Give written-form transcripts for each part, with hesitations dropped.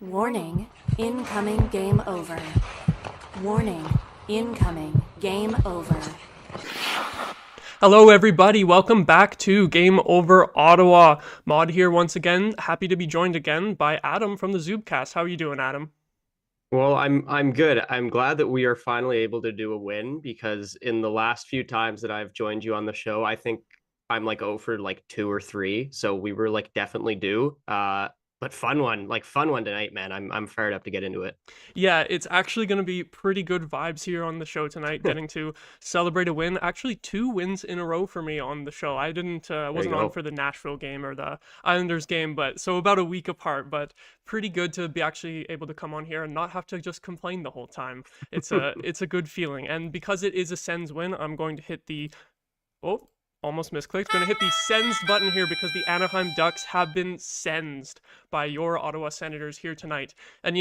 Warning, incoming game over. Warning, incoming game over. Hello everybody, welcome back to Game Over Ottawa. Maude here once again, happy to be joined again by Adam from the Zubcast. How are you doing, Adam? Well, I'm good. I'm glad that we are finally able to do a win because in the last few times that I've joined you on the show, I think I'm like 0 for like 2 or 3. So we were like definitely due. But fun one tonight, man. I'm fired up to get into it. Yeah, it's actually going to be pretty good vibes here on the show tonight, getting to celebrate a win. Actually, 2 wins in a row for me on the show. I wasn't on for the Nashville game or the Islanders game, but so about a week apart, but pretty good to be actually able to come on here and not have to just complain the whole time. It's a good feeling. And because it is a Sens win, I'm going to hit the oh, almost misclicked. Going to hit the Sens button here because the Anaheim Ducks have been sensed by your Ottawa Senators here tonight. And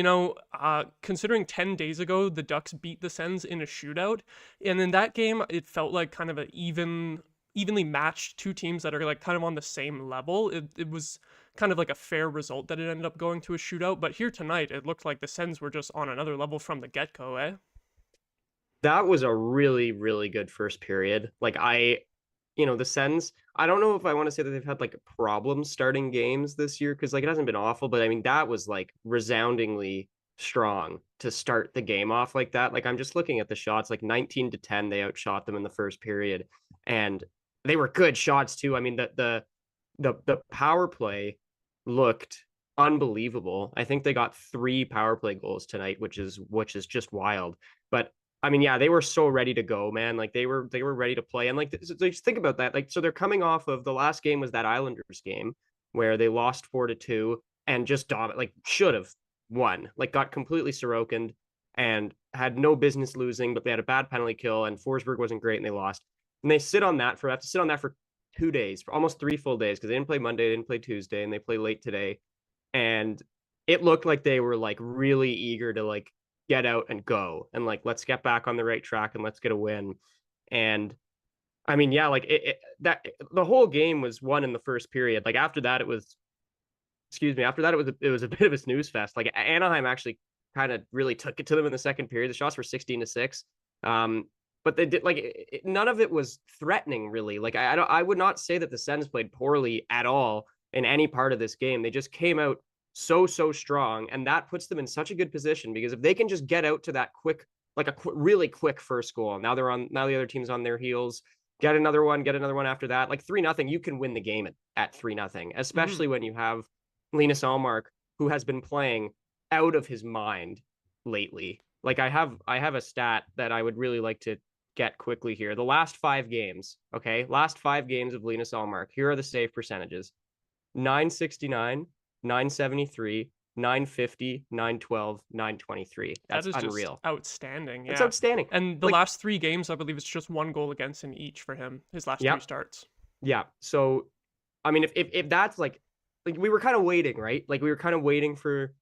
considering 10 days ago the Ducks beat the Sens in a shootout, and in that game it felt like kind of an evenly matched two teams that are like kind of on the same level. It was kind of like a fair result that it ended up going to a shootout. But here tonight it looked like the Sens were just on another level from the get-go, eh? That was a really, really good first period. The Sens, I don't know if I want to say that they've had like problems starting games this year because like it hasn't been awful, but I mean that was like resoundingly strong to start the game off like that. Like I'm just looking at the shots, like 19-10, they outshot them in the first period, and they were good shots too. I mean the power play looked unbelievable. I think they got 3 power play goals tonight, which is just wild. But I mean, yeah, they were so ready to go, man. Like they were ready to play. And like so just think about that. Like so they're coming off of the last game was that Islanders game where they lost 4-2 and just should have won. Like got completely Sorokined and had no business losing, but they had a bad penalty kill and Forsberg wasn't great and they lost. And they have to sit on that for 2 days, for almost 3 full days because they didn't play Monday, they didn't play Tuesday, and they play late today. And it looked like they were like really eager to like get out and go and like let's get back on the right track and let's get a win. And I mean, yeah, like that the whole game was won in the first period. Like after that, it was it was a bit of a snooze fest. Like Anaheim actually kind of really took it to them in the second period. The shots were 16-6. But they did none of it was threatening really. Like I would not say that the Sens played poorly at all in any part of this game. They just came out so strong, and that puts them in such a good position because if they can just get out to that quick, really quick first goal, now the other team's on their heels, get another one after that, like 3-0, you can win the game at 3-0, especially when you have Linus Ullmark, who has been playing out of his mind lately. Like I have a stat that I would really like to get quickly here. The last 5 games, okay? Last 5 games of Linus Ullmark. Here are the save percentages. 969, 973, 950, 912, 923. That's unreal. Just outstanding. Yeah. It's outstanding. And the last 3 games, I believe it's just 1 goal against in each for him, his last 3 starts. Yeah. So, I mean, if that's like we were kind of waiting, right? Like we were kind of waiting for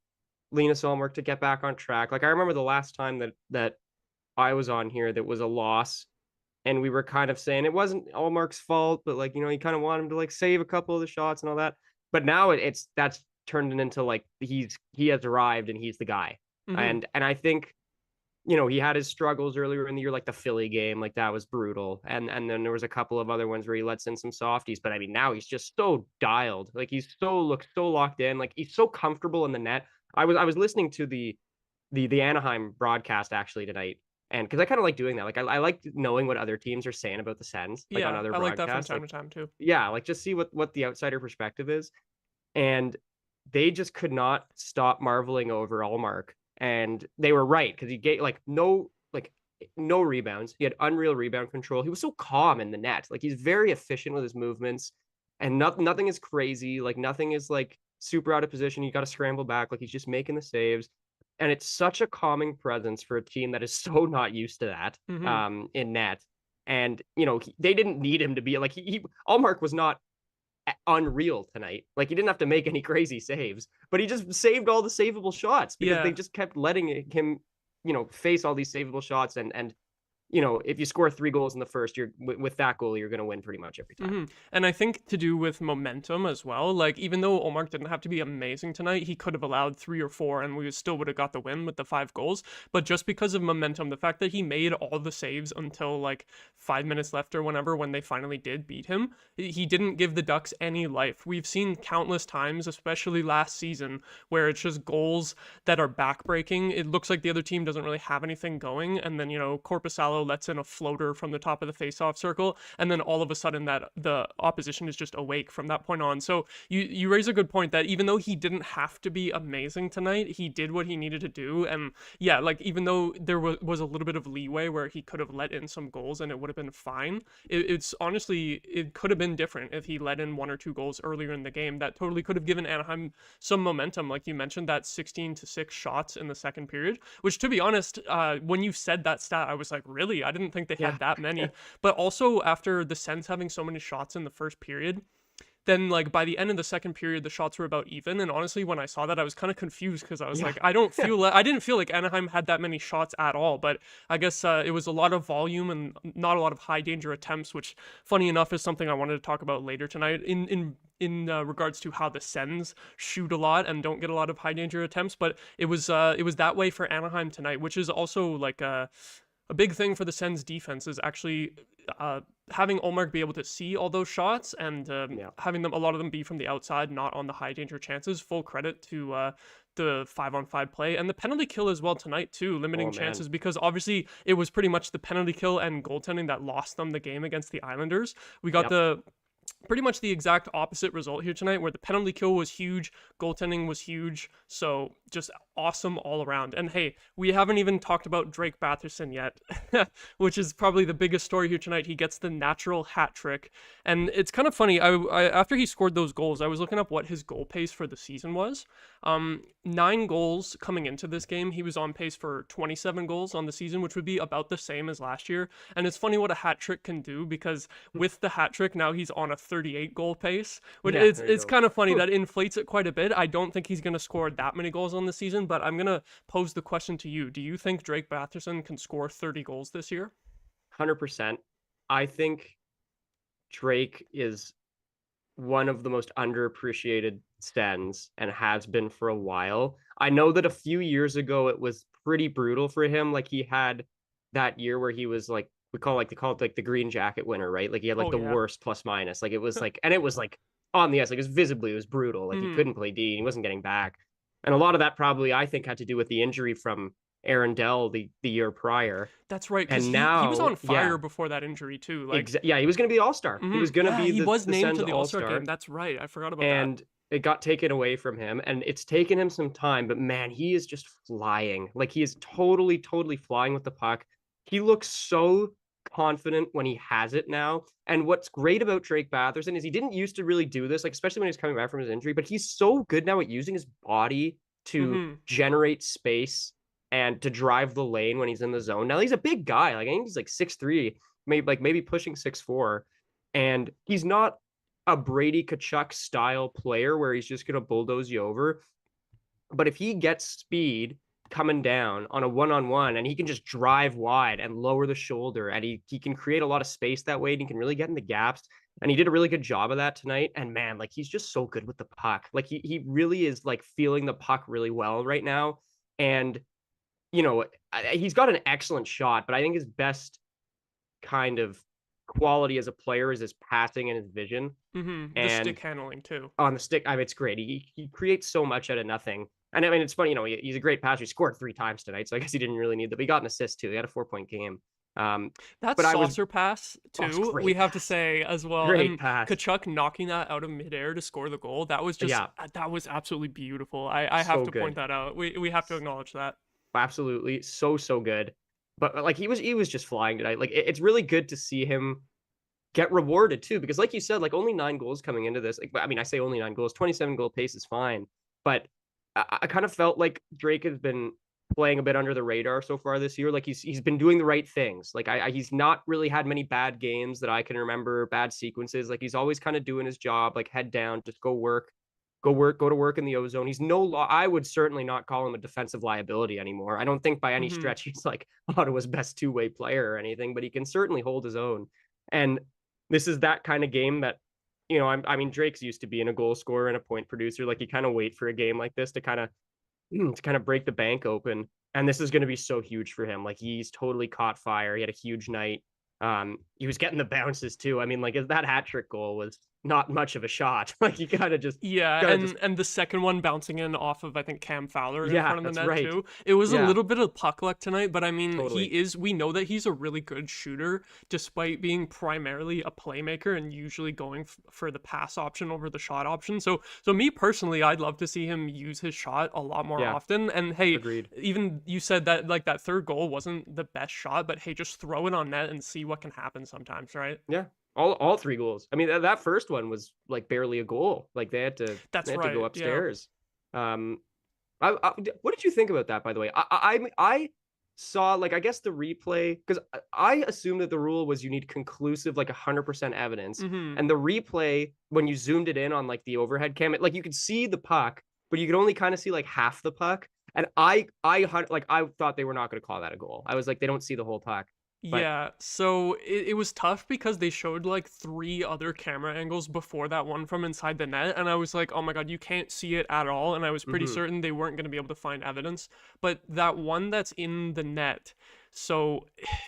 Linus Ullmark to get back on track. Like I remember the last time that I was on here that was a loss, and we were kind of saying it wasn't Ullmark's fault, but like, you kind of want him to like save a couple of the shots and all that. But now that's turned into like he has arrived and he's the guy. And I think he had his struggles earlier in the year, like the Philly game, like that was brutal. And then there was a couple of other ones where he lets in some softies. But I mean, now he's just so dialed. Like looks so locked in. Like he's so comfortable in the net. I was listening to the Anaheim broadcast actually tonight. And because I kind of like doing that. Like I like knowing what other teams are saying about the Sens, like on other broadcasts. I like that from time to time too. Yeah, like just see what the outsider perspective is. And they just could not stop marveling over Ullmark. And they were right, because he gave no rebounds. He had unreal rebound control. He was so calm in the net. Like he's very efficient with his movements, and nothing is crazy. Like nothing is like super out of position. You got to scramble back. Like he's just making the saves. And it's such a calming presence for a team that is so not used to that in net. And they didn't need him to be like Ullmark was not unreal tonight. Like he didn't have to make any crazy saves, but he just saved all the savable shots because they just kept letting him face all these savable shots. And if you score 3 goals in the first, you're with that goal, you're going to win pretty much every time. And I think to do with momentum as well, like even though Ullmark didn't have to be amazing tonight, he could have allowed 3 or 4 and we still would have got the win with the 5 goals. But just because of momentum, the fact that he made all the saves until like 5 minutes left or whenever, when they finally did beat him, he didn't give the Ducks any life. We've seen countless times, especially last season, where it's just goals that are backbreaking. It looks like the other team doesn't really have anything going, and then Korpisalo lets in a floater from the top of the faceoff circle, and then all of a sudden that the opposition is just awake from that point on. So you raise a good point that even though he didn't have to be amazing tonight, he did what he needed to do. And yeah, like even though there was a little bit of leeway where he could have let in some goals and it would have been fine, it's honestly, it could have been different if he let in 1 or 2 goals earlier in the game. That totally could have given Anaheim some momentum. Like you mentioned, that 16-6 shots in the second period, which to be honest, when you said that stat, I was like, really? I didn't think they had that many. But also after the Sens having so many shots in the first period, then like by the end of the second period, the shots were about even. And honestly, when I saw that, I was kind of confused because I was like, I didn't feel like Anaheim had that many shots at all. But I guess it was a lot of volume and not a lot of high danger attempts, which funny enough is something I wanted to talk about later tonight in regards to how the Sens shoot a lot and don't get a lot of high danger attempts. But it was that way for Anaheim tonight, which is also like a big thing for the Sens defense, is actually having Ullmark be able to see all those shots and having a lot of them be from the outside, not on the high danger chances. Full credit to the 5-on-5 play and the penalty kill as well tonight too, limiting chances, because obviously it was pretty much the penalty kill and goaltending that lost them the game against the Islanders. We got pretty much the exact opposite result here tonight, where the penalty kill was huge, goaltending was huge, so just awesome all around. And hey, we haven't even talked about Drake Batherson yet, which is probably the biggest story here tonight. He gets the natural hat trick, and it's kind of funny. I after he scored those goals, I was looking up what his goal pace for the season was. 9 goals coming into this game. He was on pace for 27 goals on the season, which would be about the same as last year. And it's funny what a hat trick can do, because with the hat trick now he's on a 38 goal pace, which it's kind of funny that inflates it quite a bit. I don't think he's going to score that many goals on the season, but I'm going to pose the question to you. Do you think Drake Batherson can score 30 goals this year? 100%. I think Drake is one of the most underappreciated Sens and has been for a while. I know that a few years ago it was pretty brutal for him. Like he had that year where he was like, they call it like the green jacket winner, right? Like he had like worst plus minus. Like it was like, and it was like on the ice, like it was brutal. Like he couldn't play D, he wasn't getting back. And a lot of that probably, I think, had to do with the injury from Aaron Dell the year prior. That's right. And now he was on fire before that injury too. Like he was going to be All-Star. He was going to be he was named Sens to the All-Star game. That's right. I forgot about that. And it got taken away from him, and it's taken him some time, but man, he is just flying. Like he is totally flying with the puck. He looks so confident when he has it now. And what's great about Drake Batherson is he didn't used to really do this, like especially when he's coming back from his injury, but he's so good now at using his body to generate space and to drive the lane when he's in the zone. Now he's a big guy. Like I think he's like 6'3", maybe pushing 6'4", and he's not a Brady Tkachuk style player where he's just going to bulldoze you over. But if he gets speed coming down on a one-on-one and he can just drive wide and lower the shoulder, and he can create a lot of space that way, and he can really get in the gaps. And he did a really good job of that tonight. And man, like he's just so good with the puck. Like he really is like feeling the puck really well right now. And, he's got an excellent shot, but I think his best kind of quality as a player is his passing and his vision. And the stick handling too. On the stick, I mean, it's great. He creates so much out of nothing. And I mean, it's funny, he's a great passer. He scored 3 times tonight, so I guess he didn't really need that. But he got an assist too. He had a 4-point game. That saucer pass too, we have to say as well. Great pass. Kachuk knocking that out of midair to score the goal. That was just that was absolutely beautiful. I have to point that out. We have to acknowledge that. Absolutely, so good. But like he was just flying tonight. Like it's really good to see him get rewarded too, because like you said, like only 9 goals coming into this. Like, I mean, I say only 9 goals, 27 goal pace is fine, but I kind of felt like Drake has been playing a bit under the radar so far this year. Like he's been doing the right things. Like he's not really had many bad games that I can remember, bad sequences. Like he's always kind of doing his job, like head down, just go work. go to work in the ozone. He's I would certainly not call him a defensive liability anymore. I don't think by any Mm-hmm. stretch he's like Ottawa's best two-way player or anything, but he can certainly hold his own. And this is that kind of game that, I mean, Drake's used to being a goal scorer and a point producer. Like, you kind of wait for a game like this to kind of break the bank open. And this is going to be so huge for him. Like, he's totally caught fire. He had a huge night. He was getting the bounces too. I mean, like, that hat trick goal was not much of a shot. Like, you gotta just and the second one bouncing in off of, I think, Cam Fowler in front of the that's net right. too. It was a Yeah. little bit of puck luck tonight, but I mean, Totally. we know that he's a really good shooter, despite being primarily a playmaker and usually going for the pass option over the shot option. So me personally, I'd love to see him use his shot a lot more Yeah. often. And hey, Agreed. even you said that, like, that third goal wasn't the best shot, but hey, just throw it on net and see what can happen sometimes, right? Yeah. All three goals. I mean, that first one was like barely a goal. Like, they had to That's go right. Yeah. upstairs. What did you think about that, by the way? I saw, like, I guess the replay, because I assumed that the rule was you need conclusive, like, 100% evidence. Mm-hmm. And the replay, when you zoomed it in on, like, the overhead cam, like, you could see the puck, but you could only kind of see like half the puck. And I thought they were not going to call that a goal. I was like, they don't see the whole puck. But Yeah, so it was tough because they showed like 3 other camera angles before that one from inside the net, and I was like, oh my god, you can't see it at all, and I was pretty certain they weren't going to be able to find evidence. But that one that's in the net, so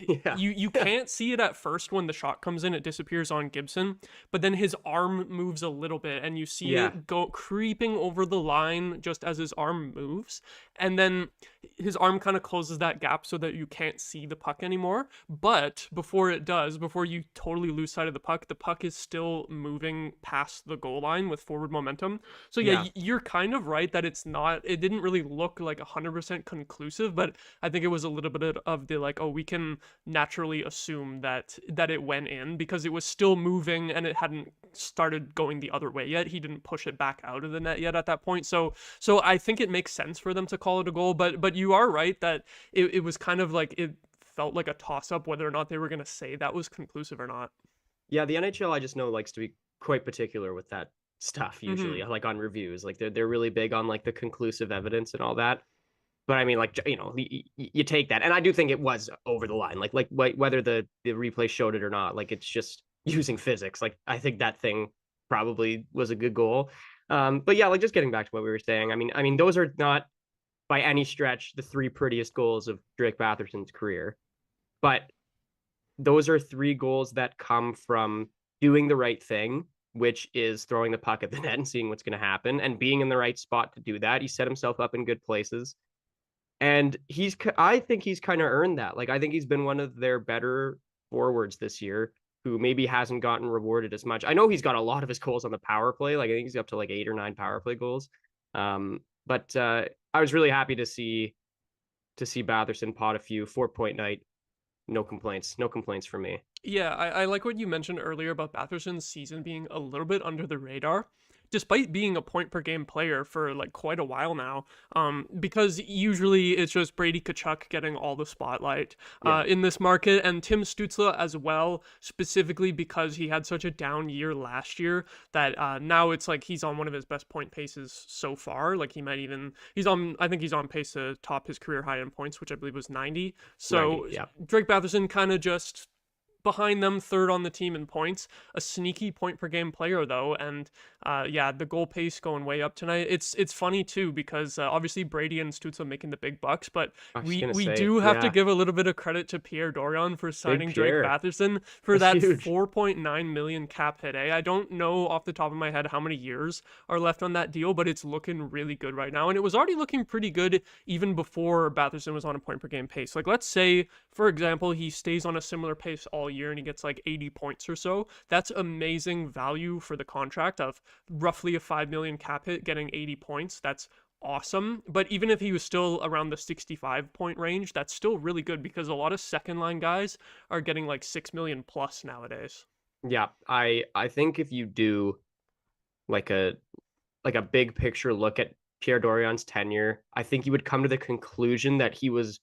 yeah. you can't see it at first when the shot comes in, it disappears on Gibson, but then his arm moves a little bit, and you see Yeah. it go creeping over the line just as his arm moves, and then his arm kind of closes that gap so that you can't see the puck anymore. But before it does, before you totally lose sight of the puck is still moving past the goal line with forward momentum. So yeah, you're kind of right that it didn't really look like 100% conclusive, but I think it was a little bit of the like, oh, we can naturally assume that it went in because it was still moving and it hadn't started going the other way yet. He didn't push it back out of the net yet at that point. So I think it makes sense for them to call it a goal, but you are right that it was kind of like, it felt like a toss-up whether or not they were going to say that was conclusive or not. Yeah, the NHL, I just know, likes to be quite particular with that stuff usually, like on reviews. Like, they're really big on like the conclusive evidence and all that. But I mean, like, you take that, and I do think it was over the line. Like whether the replay showed it or not, like, it's just using physics. Like, I think that thing probably was a good goal. But yeah, like, just getting back to what we were saying. I mean, those are not by any stretch the 3 prettiest goals of Drake Batherson's career, but those are 3 goals that come from doing the right thing, which is throwing the puck at the net and seeing what's going to happen and being in the right spot to do that. He set himself up in good places. And I think he's kind of earned that. Like, I think he's been one of their better forwards this year who maybe hasn't gotten rewarded as much. I know he's got a lot of his goals on the power play. Like, I think he's up to like 8 or 9 power play goals. But I was really happy to see Batherson pot a few. 4-point night. No complaints from me. Yeah, I like what you mentioned earlier about Batherson's season being a little bit under the radar, despite being a point per game player for like quite a while now. Because usually it's just Brady Tkachuk getting all the spotlight in this market, and Tim Stützle as well, specifically because he had such a down year last year that now it's like he's on one of his best point paces so far. Like, I think he's on pace to top his career high in points, which I believe was 90. So 90, yeah. Drake Batherson kind of just behind them, third on the team in points. A sneaky point per game player though, and the goal pace going way up tonight. It's funny too because obviously Brady and Stützle making the big bucks, but we do have to give a little bit of credit to Pierre Dorion for signing Drake Batherson for that huge 4.9 million cap hit. I don't know off the top of my head how many years are left on that deal, but it's looking really good right now, and it was already looking pretty good even before Batherson was on a point per game pace. Like, let's say, for example, he stays on a similar pace all year and he gets like 80 points or so. That's amazing value for the contract of roughly a 5 million cap hit, getting 80 points. That's awesome. But even if he was still around the 65 point range, that's still really good because a lot of second line guys are getting like 6 million plus nowadays. Yeah, I think if you do like a big picture look at Pierre Dorion's tenure, I think you would come to the conclusion that he was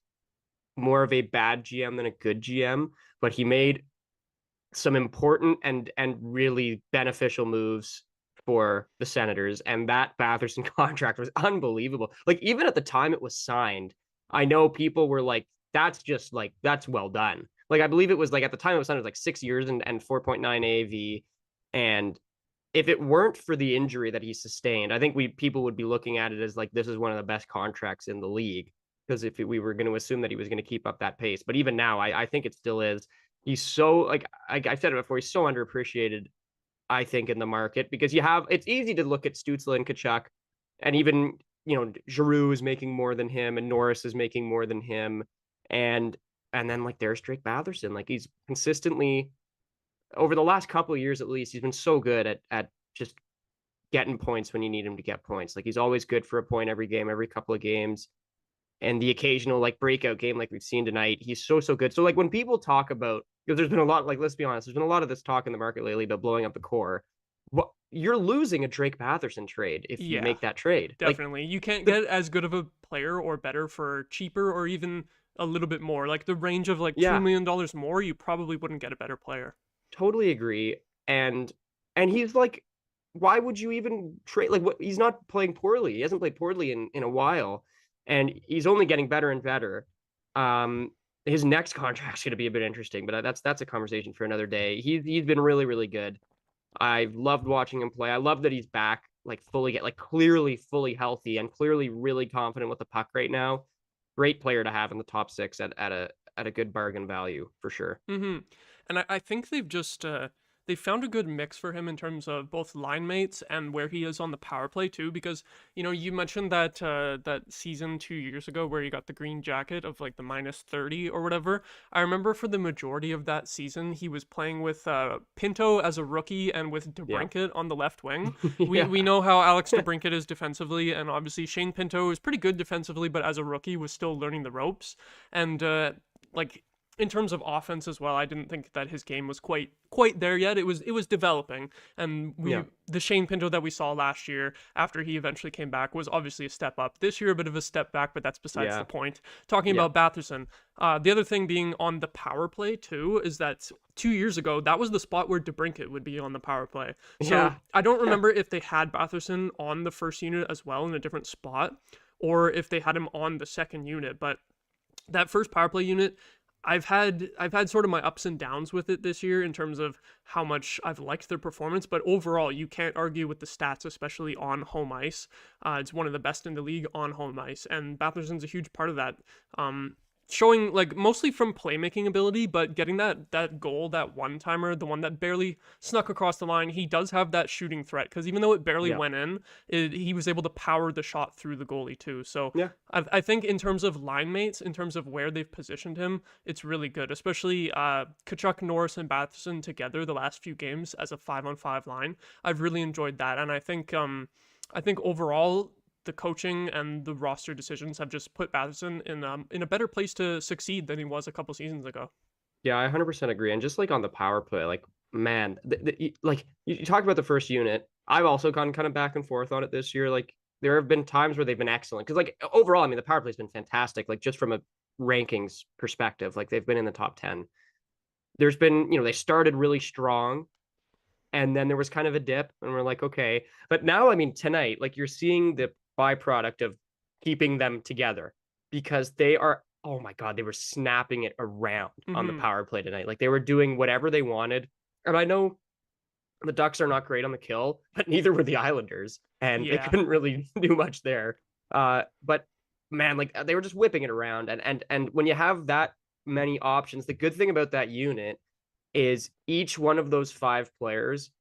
more of a bad GM than a good GM, but he made some important and really beneficial moves for the Senators, and that Batherson contract was unbelievable. Like, even at the time it was signed, I know people were like, that's just like, that's well done. Like, I believe it was like, at the time it was signed, it was like 6 years and 4.9 AV. And if it weren't for the injury that he sustained, I think people would be looking at it as like, this is one of the best contracts in the league. Because if we were going to assume that he was going to keep up that pace, but even now, I think it still is. He's so, like, I've said it before, he's so underappreciated, I think, in the market, because it's easy to look at Stützle and Tkachuk, and even, Giroux is making more than him, and Norris is making more than him, and then like there's Drake Batherson. Like, he's consistently, over the last couple of years at least, he's been so good at just getting points when you need him to get points. Like, he's always good for a point every game, every couple of games. And the occasional like breakout game like we've seen tonight, he's so good. So like, when people talk about, because there's been a lot, like, let's be honest, there's been a lot of this talk in the market lately about blowing up the core. Well, you're losing a Drake Batherson trade if you make that trade. Definitely. Like, you can't get as good of a player or better for cheaper, or even a little bit more. Like, the range of like $2 million more, you probably wouldn't get a better player. Totally agree. And he's like, why would you even trade? Like, what, he's not playing poorly. He hasn't played poorly in a while. And he's only getting better and better. His next contract's going to be a bit interesting, but that's a conversation for another day. He's been really, really good. I've loved watching him play. I love that he's back, like, clearly fully healthy and clearly really confident with the puck right now. Great player to have in the top 6 at a good bargain value for sure. Mm-hmm. And I think they've just they found a good mix for him in terms of both line mates and where he is on the power play too, because you mentioned that that season 2 years ago where he got the green jacket of like the -30 or whatever. I remember for the majority of that season he was playing with Pinto as a rookie and with DeBrincat on the left wing. We know how Alex DeBrincat is defensively, and obviously Shane Pinto is pretty good defensively, but as a rookie was still learning the ropes. And like, in terms of offense as well, I didn't think that his game was quite there yet. It was developing, and the Shane Pinto that we saw last year after he eventually came back was obviously a step up. This year, a bit of a step back, but that's besides the point. Talking about Batherson, the other thing being on the power play too is that 2 years ago that was the spot where DeBrincat would be on the power play. So I don't remember if they had Batherson on the first unit as well in a different spot, or if they had him on the second unit. But that first power play unit, I've had sort of my ups and downs with it this year in terms of how much I've liked their performance, but overall you can't argue with the stats, especially on home ice. It's one of the best in the league on home ice, and Batherson's a huge part of that. Showing, like, mostly from playmaking ability, but getting that goal, that one-timer, the one that barely snuck across the line, he does have that shooting threat, because even though it barely went in, he was able to power the shot through the goalie too. So I think in terms of line mates, in terms of where they've positioned him, it's really good, especially Tkachuk, Norris, and Batherson together the last few games as a 5-on-5 line. I've really enjoyed that, and I think overall the coaching and the roster decisions have just put Batherson in a better place to succeed than he was a couple seasons ago. Yeah, I 100% agree. And just like on the power play, like, man, like, you talk about the first unit. I've also gone kind of back and forth on it this year. Like, there have been times where they've been excellent, because like overall, I mean, the power play's been fantastic. Like, just from a rankings perspective, like, they've been in the top 10. There's been, they started really strong, and then there was kind of a dip, and we're like, okay. But now, I mean, tonight, like, you're seeing the byproduct of keeping them together, because they are, oh my God, they were snapping it around on the power play tonight. Like, they were doing whatever they wanted. And I know the Ducks are not great on the kill, but neither were the Islanders, and they couldn't really do much there. But man, like, they were just whipping it around. And when you have that many options, the good thing about that unit is each one of those 5 players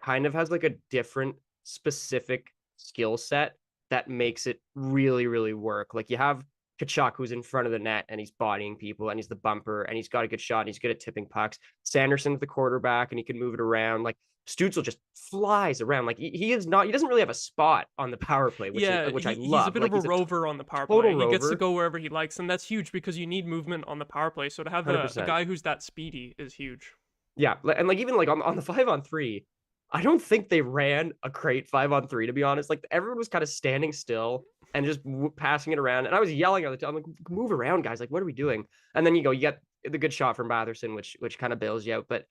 kind of has like a different specific skill set that makes it really, really work. Like, you have Tkachuk, who's in front of the net, and he's bodying people, and he's the bumper, and he's got a good shot, and he's good at tipping pucks. Sanderson's the quarterback, and he can move it around. Like, Stützle just flies around. Like, he doesn't really have a spot on the power play, which I love. He's a bit of a rover on the power play. He gets to go wherever he likes, and that's huge because you need movement on the power play. So to have a guy who's that speedy is huge. Yeah, and like, even like on the 5-on-3, I don't think they ran a great 5-on-3, to be honest. Like, everyone was kind of standing still and just passing it around. And I was yelling at the time, like, move around, guys. Like, what are we doing? And then you get the good shot from Batherson, which kind of bails you out. But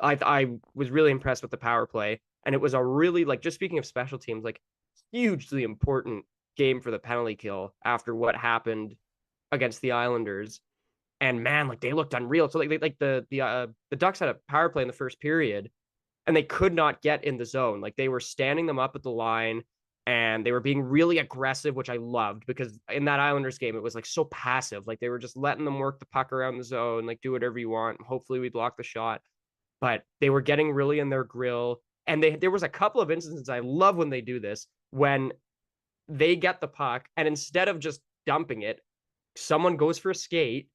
I was really impressed with the power play. And it was a really, like, just speaking of special teams, like, hugely important game for the penalty kill after what happened against the Islanders. And man, like, they looked unreal. So like the Ducks had a power play in the first period, and they could not get in the zone. Like, they were standing them up at the line, and they were being really aggressive, which I loved, because in that Islanders game, it was like so passive. Like, they were just letting them work the puck around the zone, like, do whatever you want. Hopefully we block the shot. But they were getting really in their grill. And there was a couple of instances, I love when they do this, when they get the puck, and instead of just dumping it, someone goes for a skate,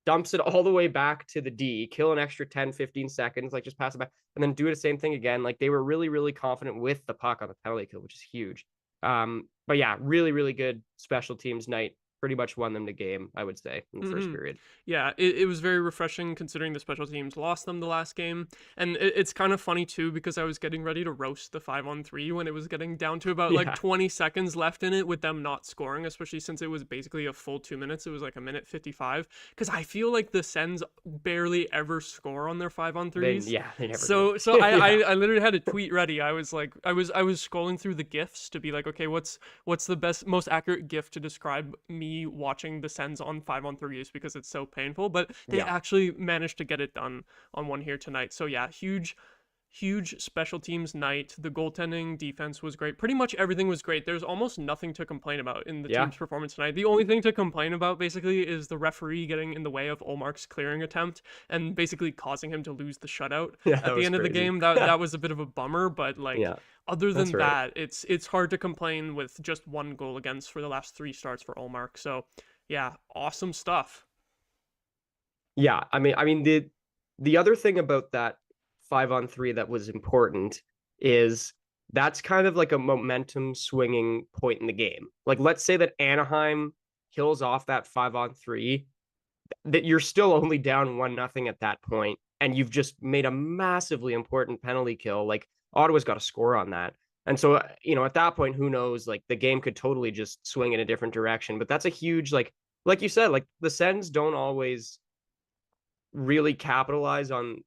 dumps it all the way back to the D, kill an extra 10, 15 seconds, like, just pass it back, and then do the same thing again. Like, they were really, really confident with the puck on the penalty kill, which is huge. But yeah, really, really good special teams night. Pretty much won them the game, I would say, in the first period. Yeah, it was very refreshing considering the special teams lost them the last game. And it's kind of funny too, because I was getting ready to roast the 5-on-3 when it was getting down to about like 20 seconds left in it with them not scoring, especially since it was basically a full 2 minutes. It was like a minute 55, because I feel like the Sens barely ever score on their 5-on-3s. They never so do. I literally had a tweet ready. I was like, I was scrolling through the GIFs to be like, okay, what's the most accurate GIF to describe me watching the Sens on 5-on-3s, because it's so painful, but they actually managed to get it done on one here tonight. So yeah, huge special teams night. The goaltending, defense was great. Pretty much everything was great. There's almost nothing to complain about in the team's performance tonight. The only thing to complain about basically is the referee getting in the way of Olmark's clearing attempt and basically causing him to lose the shutout at the end of the game. That was a bit of a bummer, but like other than that, it's hard to complain with just one goal against for the last 3 starts for Olmark. So yeah, awesome stuff. Yeah, I mean the other thing about that 5-on-3 that was important is that's kind of like a momentum swinging point in the game. Like, let's say that Anaheim kills off that 5-on-3, that you're still only down 1-0 at that point, and you've just made a massively important penalty kill. Like, Ottawa's got to score on that. And so, at that point, who knows, like, the game could totally just swing in a different direction. But that's a huge, like you said, like, the Sens don't always really capitalize on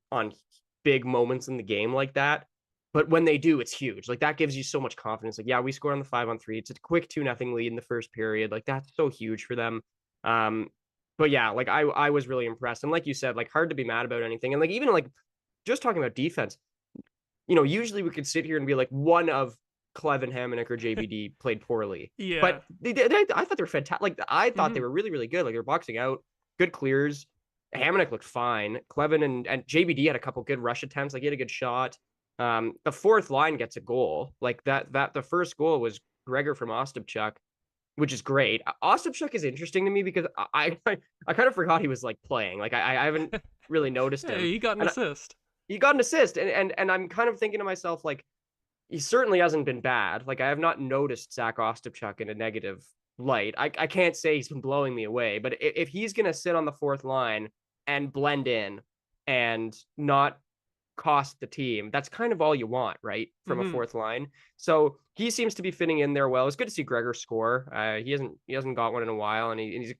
big moments in the game like that, but when they do, it's huge. Like, that gives you so much confidence. Like, yeah, we scored on the 5-on-3. It's a quick 2-0 lead in the first period. Like, that's so huge for them. But yeah, like, I was really impressed. And like you said, like, hard to be mad about anything. And like, even like just talking about defense, usually we could sit here and be like, one of Cleven, Hamonic, or JBD played poorly. Yeah. But I thought they were fantastic. Like, I thought they were really, really good. Like, they were boxing out, good clears. Hamonic looked fine. Cleven and JBD had a couple good rush attempts. Like, he had a good shot. The fourth line gets a goal. Like, that the first goal was Gregor from Ostapchuk, which is great. Ostapchuk is interesting to me because I kind of forgot he was like playing. Like, I haven't really noticed him. He got an assist. He got an assist, and I'm kind of thinking to myself, like, he certainly hasn't been bad. Like, I have not noticed Zach Ostapchuk in a negative light. I can't say he's been blowing me away, but if he's gonna sit on the fourth line and blend in and not cost the team, that's kind of all you want, right, from a fourth line. So he seems to be fitting in there well. It's good to see Gregor score. He hasn't got one in a while, and he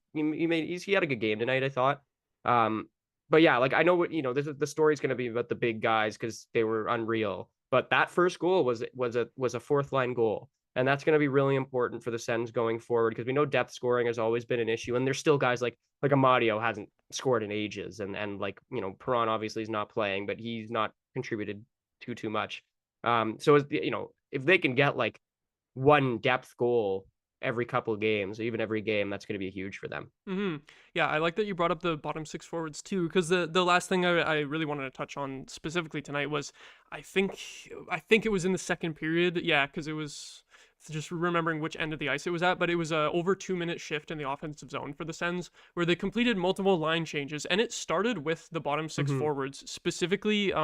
had a good game tonight, I thought. But yeah, like, I know what the story's going to be about the big guys because they were unreal, but that first goal was a fourth line goal. And that's going to be really important for the Sens going forward, because we know depth scoring has always been an issue. And there's still guys like Amadio hasn't scored in ages. And like, Perron obviously is not playing, but he's not contributed too much. So, if they can get like one depth goal every couple of games, or even every game, that's going to be huge for them. Yeah, I like that you brought up the bottom 6 forwards too, because the last thing I really wanted to touch on specifically tonight was I think it was in the second period. Yeah, because it was just remembering which end of the ice it was at, but it was a over 2-minute shift in the offensive zone for the Sens where they completed multiple line changes, and it started with the bottom 6 forwards, specifically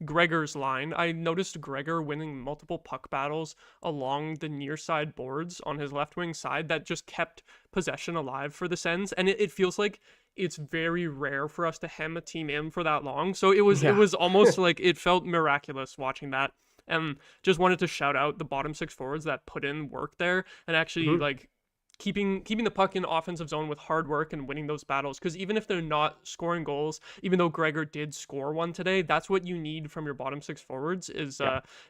Gregor's line. I noticed Gregor winning multiple puck battles along the near side boards on his left wing side that just kept possession alive for the Sens, and it feels like it's very rare for us to hem a team in for that long. So it was almost like it felt miraculous watching that. And just wanted to shout out the bottom 6 forwards that put in work there and actually like keeping the puck in offensive zone with hard work and winning those battles. Because even if they're not scoring goals, even though Gregor did score one today, that's what you need from your bottom six forwards is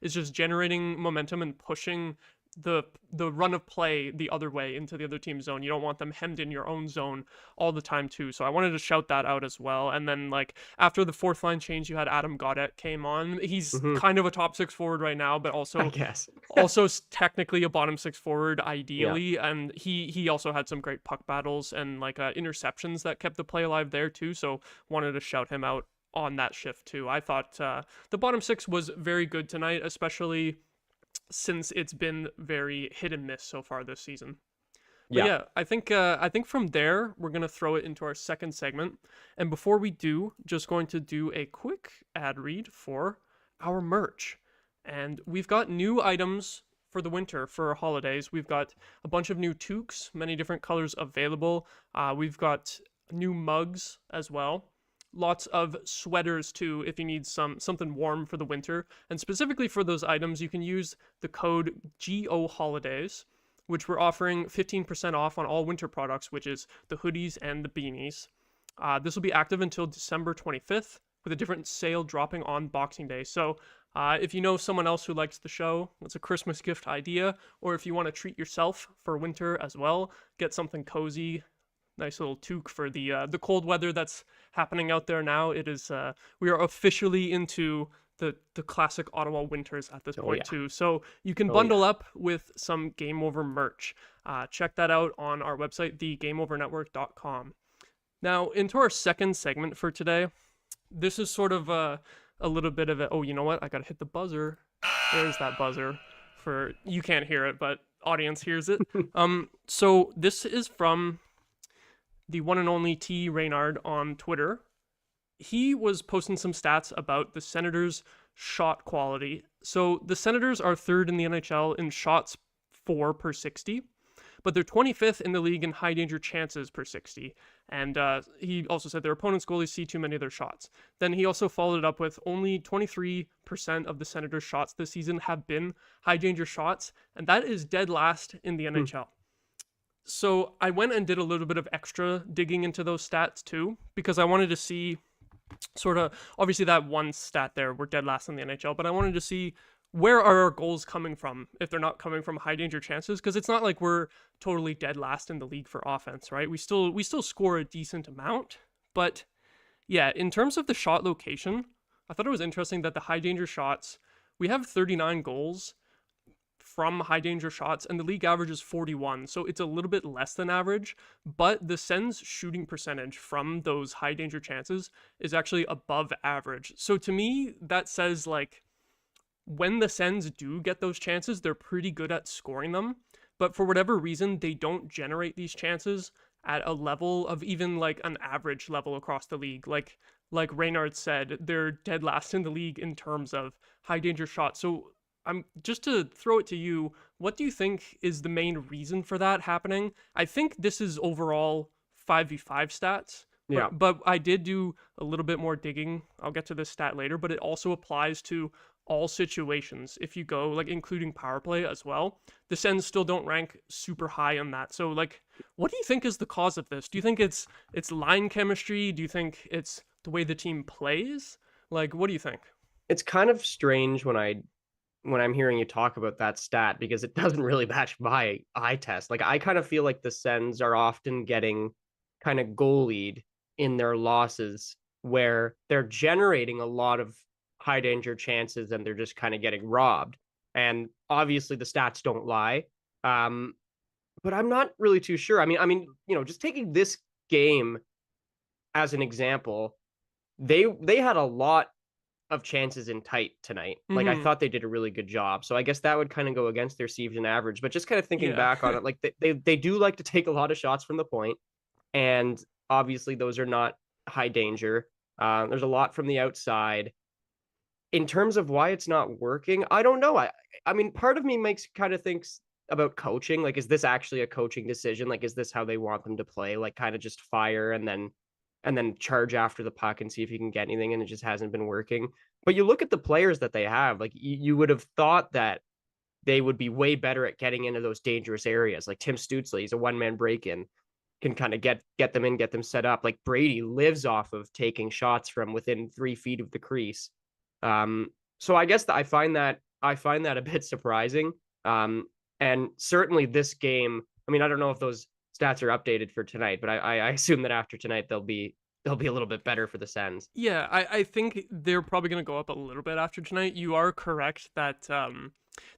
just generating momentum and pushing the run of play the other way into the other team's zone. You don't want them hemmed in your own zone all the time too. So I wanted to shout that out as well. And then like after the fourth line change, you had Adam Coplan came on. He's kind of a top six forward right now, but also I guess also technically a bottom six forward ideally. And he also had some great puck battles and like interceptions that kept the play alive there too. So wanted to shout him out on that shift too. I thought the bottom six was very good tonight, especially since it's been very hit and miss so far this season. But yeah, I think from there we're gonna throw it into our second segment. And before we do, just going to do a quick ad read for our merch. And we've got new items for the winter, for our holidays. We've got a bunch of new toques, many different colors available. We've got new mugs as well. Lots of sweaters too if you need something warm for the winter. And specifically for those items, you can use the code GOHolidays, which we're offering 15% off on all winter products, which is the hoodies and the beanies. This will be active until December 25th, with a different sale dropping on Boxing Day. So if you know someone else who likes the show, it's a Christmas gift idea, or if you want to treat yourself for winter as well, get something cozy. Nice little toque for the cold weather that's happening out there now. It is we are officially into the classic Ottawa winters at this point too. So you can bundle up with some Game Over merch. Check that out on our website, thegameovernetwork.com. Now into our second segment for today. This is sort of a little bit of a, oh, you know what? I gotta hit the buzzer. There's that buzzer. For you can't hear it, but audience hears it. So this is from the one and only T. Reynard on Twitter. He was posting some stats about the Senators' shot quality. So the Senators are third in the NHL in shots for per 60, but they're 25th in the league in high danger chances per 60. And he also said their opponents' goalies see too many of their shots. Then he also followed it up with only 23% of the Senators' shots this season have been high danger shots, and that is dead last in the NHL. So I went and did a little bit of extra digging into those stats too, because I wanted to see sort of, obviously that one stat there, we're dead last in the NHL, but I wanted to see where are our goals coming from if they're not coming from high danger chances, because it's not like we're totally dead last in the league for offense, right? We still score a decent amount, but yeah, in terms of the shot location, I thought it was interesting that the high danger shots, we have 39 goals from high danger shots, and the league average is 41, so it's a little bit less than average, but the Sens shooting percentage from those high danger chances is actually above average. So to me, that says like when the Sens do get those chances, they're pretty good at scoring them, but for whatever reason, they don't generate these chances at a level of even like an average level across the league. Like Reynard said, they're dead last in the league in terms of high danger shots. So I'm just to throw it to you, what do you think is the main reason for that happening? I think this is overall 5v5 stats. But I did do a little bit more digging. I'll get to this stat later, but it also applies to all situations. If you go like including power play as well, the Sens still don't rank super high on that. So like, what do you think is the cause of this? Do you think it's line chemistry? Do you think it's the way the team plays? Like, what do you think? It's kind of strange when I'm hearing you talk about that stat, because it doesn't really match my eye test. Like, I kind of feel like the Sens are often getting kind of goalied in their losses where they're generating a lot of high danger chances and they're just kind of getting robbed. And obviously the stats don't lie. But I'm not really too sure. I mean, you know, just taking this game as an example, they had a lot of chances in tight tonight. Like, I thought they did a really good job. So I guess that would kind of go against their season average. But just kind of thinking back on it, like they do like to take a lot of shots from the point, and obviously those are not high danger. There's a lot from the outside. In terms of why it's not working, I don't know. I mean, part of me kind of thinks about coaching. Like, is this actually a coaching decision? Like, is this how they want them to play? Like, kind of just fire and then charge after the puck and see if you can get anything, and it just hasn't been working. But you look at the players that they have, like you would have thought that they would be way better at getting into those dangerous areas. Like Tim Stützle, he's a one-man break-in, can kind of get them in, get them set up. Like Brady lives off of taking shots from within 3 feet of the crease. So I guess I find that a bit surprising. And certainly this game, I mean, I don't know if those stats are updated for tonight, but I assume that after tonight they'll be a little bit better for the Sens. Yeah, I think they're probably going to go up a little bit after tonight. You are correct that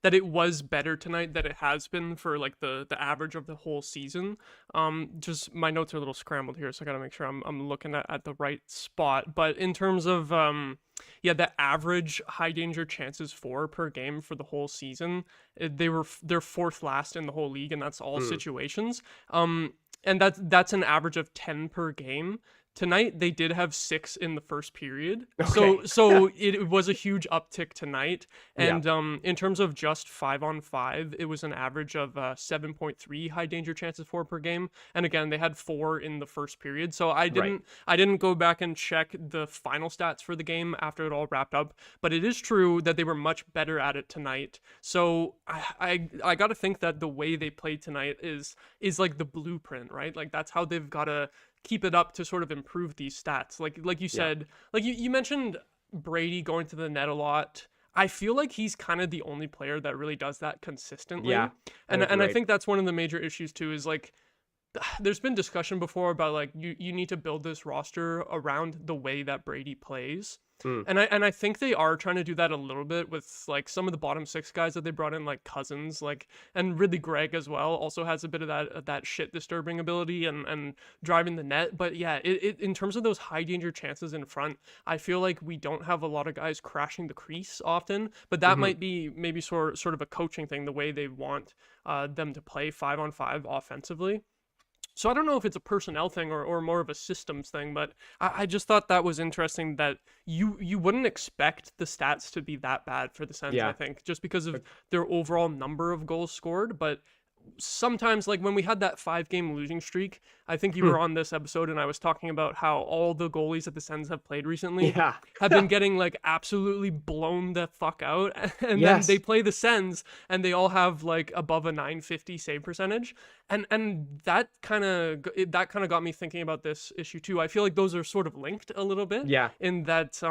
that it was better tonight than it has been for like the average of the whole season. Just my notes are a little scrambled here, so I got to make sure I'm looking at the right spot. But in terms of yeah, the average high danger chances for per game for the whole season, they're fourth last in the whole league, and that's all situations. And that's an average of 10 per game. Tonight they did have 6 in the first period, Okay. so it was a huge uptick tonight. And Yeah. in terms of just 5-on-5, it was an average of 7.3 high danger chances for per game. And again, they had 4 in the first period. So I didn't go back and check the final stats for the game after it all wrapped up, but it is true that they were much better at it tonight. So I got to think that the way they played tonight is like the blueprint, right? Like that's how they've got to keep it up to sort of improve these stats. Like you said, like you mentioned Brady going to the net a lot. I feel like he's kind of the only player that really does that consistently. Yeah. And I I think that's one of the major issues too, is like there's been discussion before about like you need to build this roster around the way that Brady plays. And I think they are trying to do that a little bit with like some of the bottom 6 guys that they brought in, like Cousins, like, and Ridley Gregg as well also has a bit of that shit disturbing ability and driving the net. But yeah, it in terms of those high danger chances in front, I feel like we don't have a lot of guys crashing the crease often, but that might be maybe sort of a coaching thing, the way they want them to play 5-on-5 offensively. So I don't know if it's a personnel thing or more of a systems thing, but I just thought that was interesting that you wouldn't expect the stats to be that bad for the Sens, I think, just because of their overall number of goals scored. But sometimes, like when we had that 5-game losing streak, I think you were on this episode and I was talking about how all the goalies that the Sens have played recently have been getting like absolutely blown the fuck out, and then they play the Sens and they all have like above a 950 save percentage, and that kind of got me thinking about this issue too. I feel like those are sort of linked a little bit, in that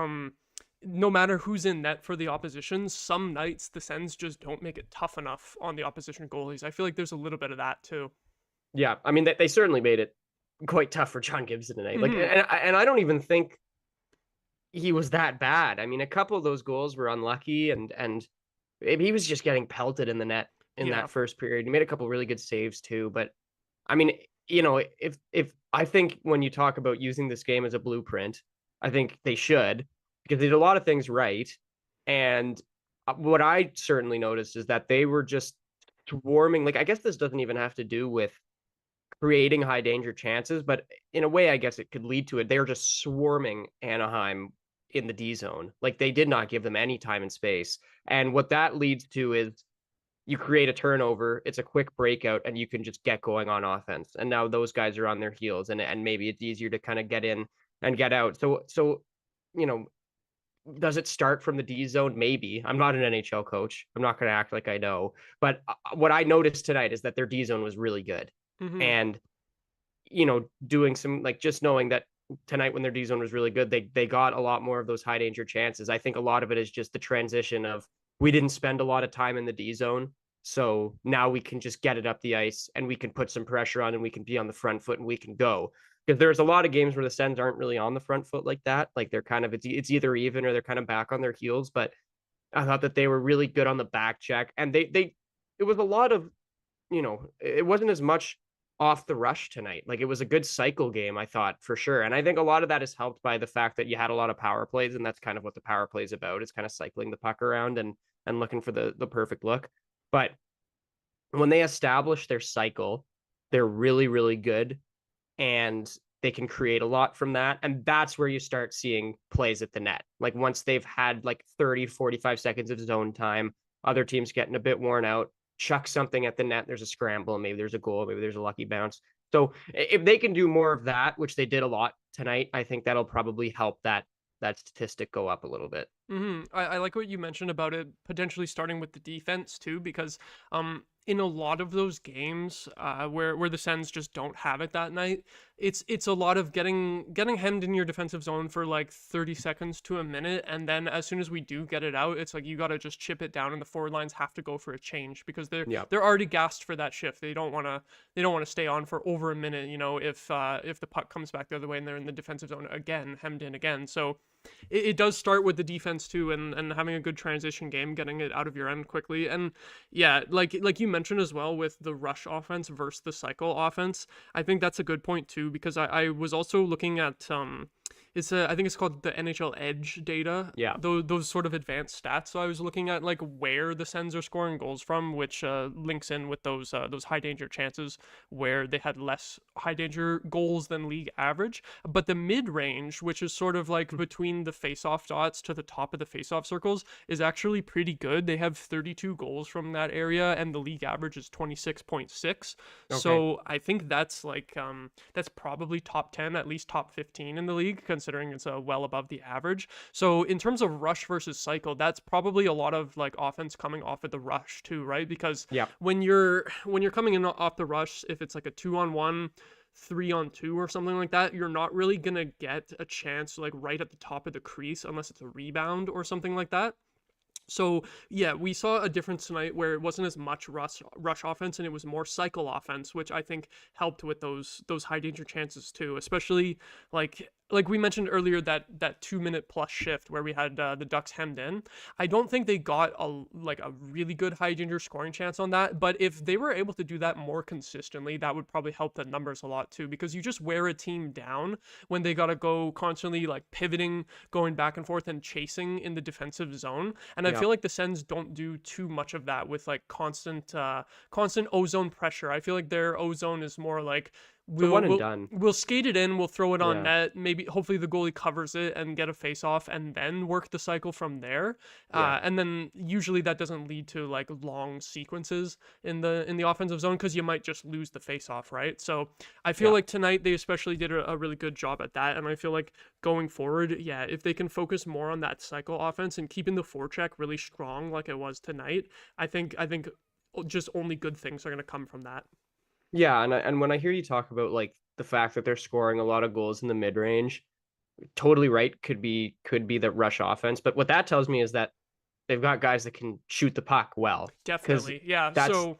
no matter who's in net for the opposition, some nights the Sens just don't make it tough enough on the opposition goalies. I feel like there's a little bit of that too. Yeah, I mean, they certainly made it quite tough for John Gibson tonight. Like, and I don't even think he was that bad. I mean, a couple of those goals were unlucky, and maybe he was just getting pelted in the net in that first period. He made a couple really good saves too. But I mean, you know, if I think when you talk about using this game as a blueprint, I think they should, because they did a lot of things right. And what I certainly noticed is that they were just swarming. Like, I guess this doesn't even have to do with creating high danger chances, but in a way, I guess it could lead to it. They were just swarming Anaheim in the D zone. Like, they did not give them any time and space. And what that leads to is you create a turnover, it's a quick breakout, and you can just get going on offense. And now those guys are on their heels, and maybe it's easier to kind of get in and get out. So, you know, does it start from the D zone? Maybe. I'm not an NHL coach. I'm not going to act like I know. But what I noticed tonight is that their D zone was really good. And, you know, doing some, like, just knowing that tonight when their D zone was really good, they got a lot more of those high danger chances. I think a lot of it is just the transition of, we didn't spend a lot of time in the D zone. So now we can just get it up the ice and we can put some pressure on and we can be on the front foot and we can go. Because there's a lot of games where the Sens aren't really on the front foot like that. Like, they're kind of, it's either even or they're kind of back on their heels. But I thought that they were really good on the back check. And it was a lot of, you know, it wasn't as much off the rush tonight. Like, it was a good cycle game, I thought, for sure. And I think a lot of that is helped by the fact that you had a lot of power plays, and that's kind of what the power play is about. It's kind of cycling the puck around and looking for the perfect look. But when they establish their cycle, they're really, really good, and they can create a lot from that. And that's where you start seeing plays at the net. Like, once they've had like 30, 45 seconds of zone time, other teams getting a bit worn out, chuck something at the net, there's a scramble, maybe there's a goal, maybe there's a lucky bounce. So if they can do more of that, which they did a lot tonight, I think that'll probably help that statistic go up a little bit. I like what you mentioned about it potentially starting with the defense too, because in a lot of those games where the Sens just don't have it that night, it's a lot of getting hemmed in your defensive zone for like 30 seconds to a minute, and then as soon as we do get it out, it's like you got to just chip it down, and the forward lines have to go for a change because Yeah. they're already gassed for that shift. They don't want to stay on for over a minute, if the puck comes back the other way and they're in the defensive zone again, hemmed in again. So it does start with the defense too, and having a good transition game, getting it out of your end quickly. And yeah, like you mentioned as well with the rush offense versus the cycle offense, I think that's a good point too, because I was also looking at I think it's called the NHL Edge data. Yeah. Those sort of advanced stats. So I was looking at like where the Sens are scoring goals from, which links in with those high danger chances where they had less high danger goals than league average. But the mid range, which is sort of like between the face-off dots to the top of the face-off circles, is actually pretty good. They have 32 goals from that area, and the league average is 26.6. So I think that's like that's probably top 10, at least top 15 in the league, considering it's well above the average. So in terms of rush versus cycle, that's probably a lot of like offense coming off of the rush too, right? Because when you're coming in off the rush, if it's like a 2-on-1, 3-on-2 or something like that, you're not really gonna get a chance like right at the top of the crease unless it's a rebound or something like that. So yeah, we saw a difference tonight where it wasn't as much rush offense and it was more cycle offense, which I think helped with those high danger chances too, especially like we mentioned earlier, that 2 minute plus shift where we had the Ducks hemmed in. I don't think they got a really good high danger scoring chance on that, but if they were able to do that more consistently, that would probably help the numbers a lot too, because you just wear a team down when they got to go constantly like pivoting, going back and forth and chasing in the defensive zone. And I feel like the Sens don't do too much of that with like constant ozone pressure. I feel like their ozone is more like we'll skate it in, we'll throw it on net, maybe hopefully the goalie covers it and get a face off, and then work the cycle from there. And then usually that doesn't lead to like long sequences in the offensive zone, because you might just lose the face off, right? So I feel like tonight they especially did a really good job at that, and I feel like going forward, if they can focus more on that cycle offense and keeping the forecheck really strong like it was tonight, I think just only good things are going to come from that. Yeah, and when I hear you talk about like the fact that they're scoring a lot of goals in the mid range, totally right. Could be the rush offense, but what that tells me is that they've got guys that can shoot the puck well. Definitely, yeah. So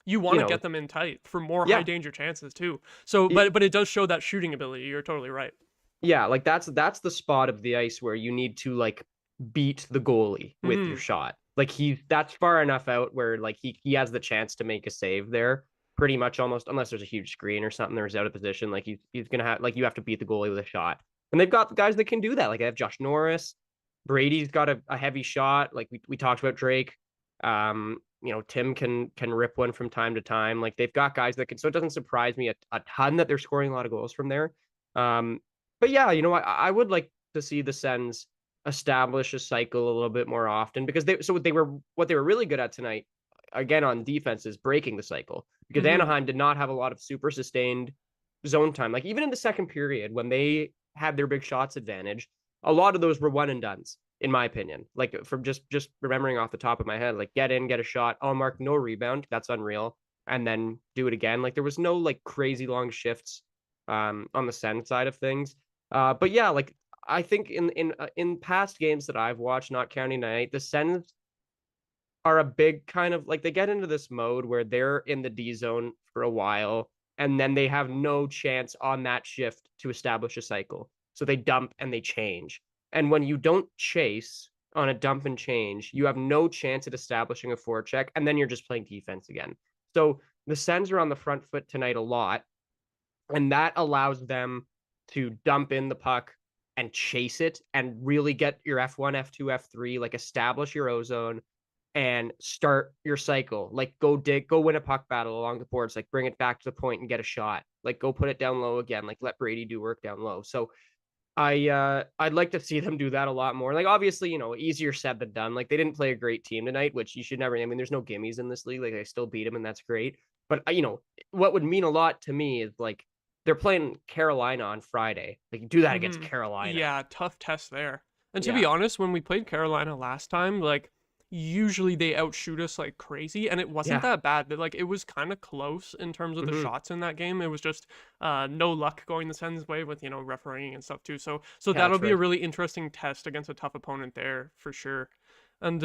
you want to get them in tight for more high danger chances too. So, but it does show that shooting ability. You're totally right. Yeah, like that's the spot of the ice where you need to like beat the goalie with your shot. Like that's far enough out where like he has the chance to make a save there. Pretty much almost, unless there's a huge screen or something, there's out of position. Like he's gonna have, like, you have to beat the goalie with a shot, and they've got the guys that can do that. Like they have Josh Norris, Brady's got a heavy shot. Like we talked about Drake. Tim can rip one from time to time. Like they've got guys that can. So it doesn't surprise me a ton that they're scoring a lot of goals from there. But yeah, I would like to see the Sens establish a cycle a little bit more often, because what they were really good at tonight, again on defense, is breaking the cycle, because Anaheim did not have a lot of super sustained zone time. Like even in the second period when they had their big shots advantage, a lot of those were one and dones, in my opinion. Like from just remembering off the top of my head, like get in, get a shot, I'll mark, no rebound, that's unreal, and then do it again. Like there was no like crazy long shifts on the Sens side of things. But yeah, like I think in past games that I've watched, not counting tonight, the Sens are a big kind of like, they get into this mode where they're in the D zone for a while, and then they have no chance on that shift to establish a cycle. So they dump and they change. And when you don't chase on a dump and change, you have no chance at establishing a forecheck, and then you're just playing defense again. So the Sens are on the front foot tonight a lot, and that allows them to dump in the puck and chase it and really get your F1, F2, F3, like establish your ozone and start your cycle. Like go win a puck battle along the boards, like bring it back to the point and get a shot. Like go put it down low again, like let Brady do work down low. So I'd like to see them do that a lot more. Like obviously, easier said than done. Like they didn't play a great team tonight, which you should never. I mean, there's no gimmies in this league. Like I still beat them, and that's great. But what would mean a lot to me is like they're playing Carolina on Friday. Like do that against Carolina. Yeah, tough test there. And to be Yeah. honest, when we played Carolina last time, like usually they outshoot us like crazy, and it wasn't Yeah. that bad. Like it was kind of close in terms of the Hmm. shots in that game. It was just no luck going the Sens' way with refereeing and stuff too. So Yeah, that'll that's be a right. really interesting test against a tough opponent there for sure. And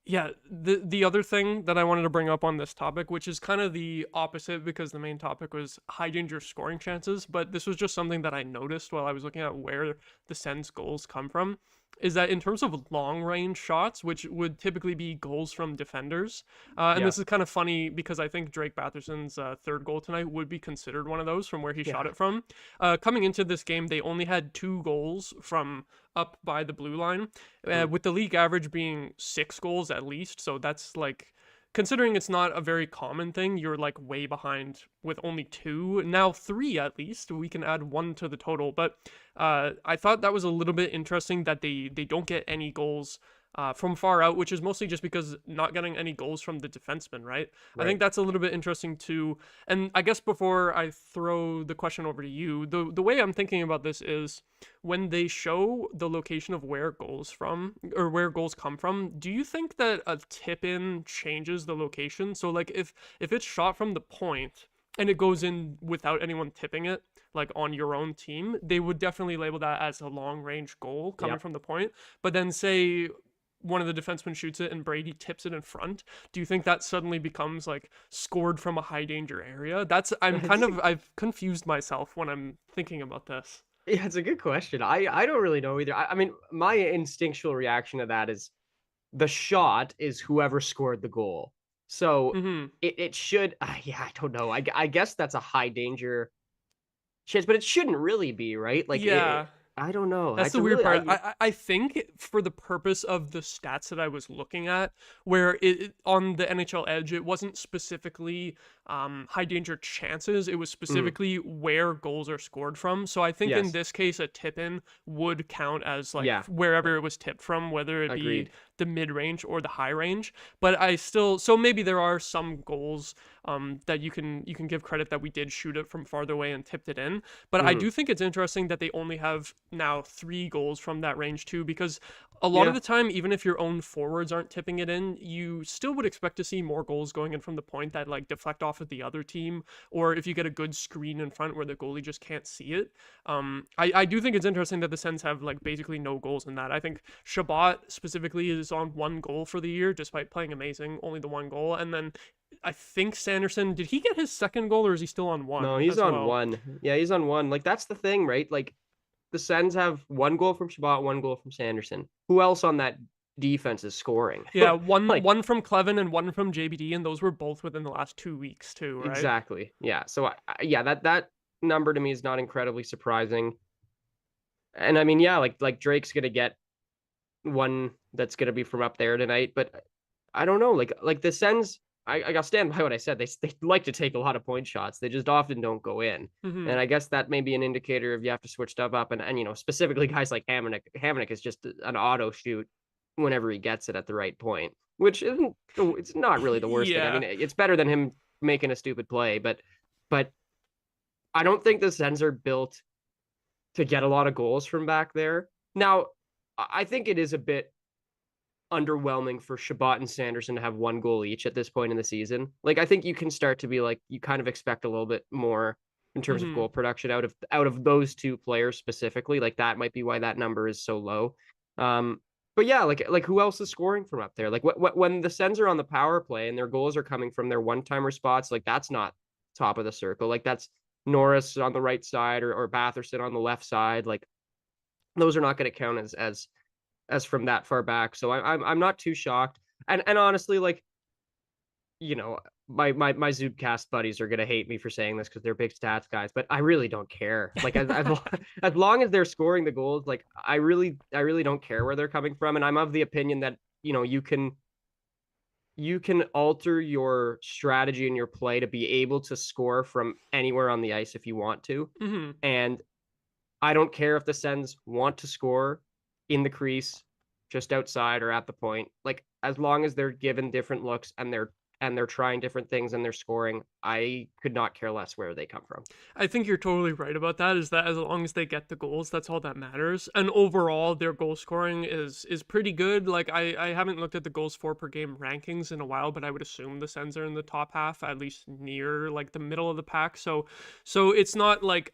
yeah, the other thing that I wanted to bring up on this topic, which is kind of the opposite because the main topic was high danger scoring chances, but this was just something that I noticed while I was looking at where the Sens goals come from, is that in terms of long range shots, which would typically be goals from defenders, and Yeah. this is kind of funny because I think Drake Batherson's third goal tonight would be considered one of those from where he Yeah. shot it from. Coming into this game, they only had 2 goals from up by the blue line, Mm. with the league average being 6 goals at least. So that's like, considering it's not a very common thing, you're like way behind with only 2. Now 3 at least. We can add 1 to the total. But I thought that was a little bit interesting that they don't get any goals from far out, which is mostly just because not getting any goals from the defenseman, right? I think Right. that's a little bit interesting too. And I guess before I throw the question over to you, the way I'm thinking about this is when they show the location of where goals from or where goals come from, do you think that a tip in changes the location? So like if it's shot from the point and it goes in without anyone tipping it, like on your own team, they would definitely label that as a long range goal coming Yep. from the point. But then say one of the defensemen shoots it and Brady tips it in front, do you think that suddenly becomes like scored from a high danger area? That's I've confused myself when I'm thinking about this. Yeah, it's a good question. I don't really know either. I mean, my instinctual reaction to that is the shot is whoever scored the goal. So Mhm. it should. Yeah, I don't know. I guess that's a high danger chance, but it shouldn't really be, right? Like Yeah. I don't know. That's It's the a weird really. part. I think for the purpose of the stats that I was looking at, where on the NHL Edge, it wasn't specifically high danger chances. It was Mm, specifically where goals are scored from. So I think in yes. this case, a tip in would count as like Yeah. wherever it was tipped from, whether it be Agreed. the mid range or the high range. But I still, so maybe there are some goals that you can give credit that we did shoot it from farther away and tipped it in. But I Mm, do think it's interesting that they only have now 3 goals from that range too, because a lot of yeah. the time, even if your own forwards aren't tipping it in, you still would expect to see more goals going in from the point that like deflect off of the other team, or if you get a good screen in front where the goalie just can't see it. I do think it's interesting that the Sens have like basically no goals in that. I think Shabbat specifically is on 1 goal for the year, despite playing amazing, only the 1 goal, and then I think Sanderson, did he get his second goal or is he still on No, 1 he's as on well? one. Yeah, he's on one. Like that's the thing, right? Like the Sens have 1 goal from Shabbat, 1 goal from Sanderson. Who else on that defense is scoring? Yeah, one Like one from Clevin and one from JBD, and those were both within the last 2 weeks too, right? exactly. Yeah. So yeah, that number to me is not incredibly surprising. And I mean, yeah, like Drake's gonna get one that's gonna be from up there tonight, but I don't know. Like the Sens, I gotta stand by what I said. They like to take a lot of point shots. They just often don't go in. Hmm. And I guess that may be an indicator of you have to switch stuff up. And specifically guys like Hamonic. Hamonic is just an auto shoot whenever he gets it at the right point, which isn't. It's not really the worst thing. I Yeah. mean, it's better than him making a stupid play, but I don't think the Sens are built to get a lot of goals from back there. Now, I think it is a bit underwhelming for Shabbat and Sanderson to have 1 goal each at this point in the season. Like I think you can start to be like you kind of expect a little bit more in terms of Hmm. goal production out of those 2 players specifically. Like that might be why that number is so low. Um, but yeah, like who else is scoring from up there? Like when the Sens are on the power play and their goals are coming from their one-timer spots, like that's not top of the circle. Like that's Norris on the right side or Batherson on the left side. Like those are not going to count as from that far back. So I'm not too shocked. And honestly, like my Zubcast buddies are gonna hate me for saying this because they're big stats guys, but I really don't care. Like as long as they're scoring the goals, like I really don't care where they're coming from. And I'm of the opinion that you can alter your strategy and your play to be able to score from anywhere on the ice if you want to. Hmm. And I don't care if the Sens want to score in the crease, just outside or at the point. Like as long as they're given different looks and they're and they're trying different things and they're scoring, I could not care less where they come from. I think you're totally right about that, is that as long as they get the goals, that's all that matters. And overall, their goal scoring is pretty good. Like, I haven't looked at the goals for per game rankings in a while, but I would assume the Sens are in the top half, at least near like the middle of the pack. So it's not like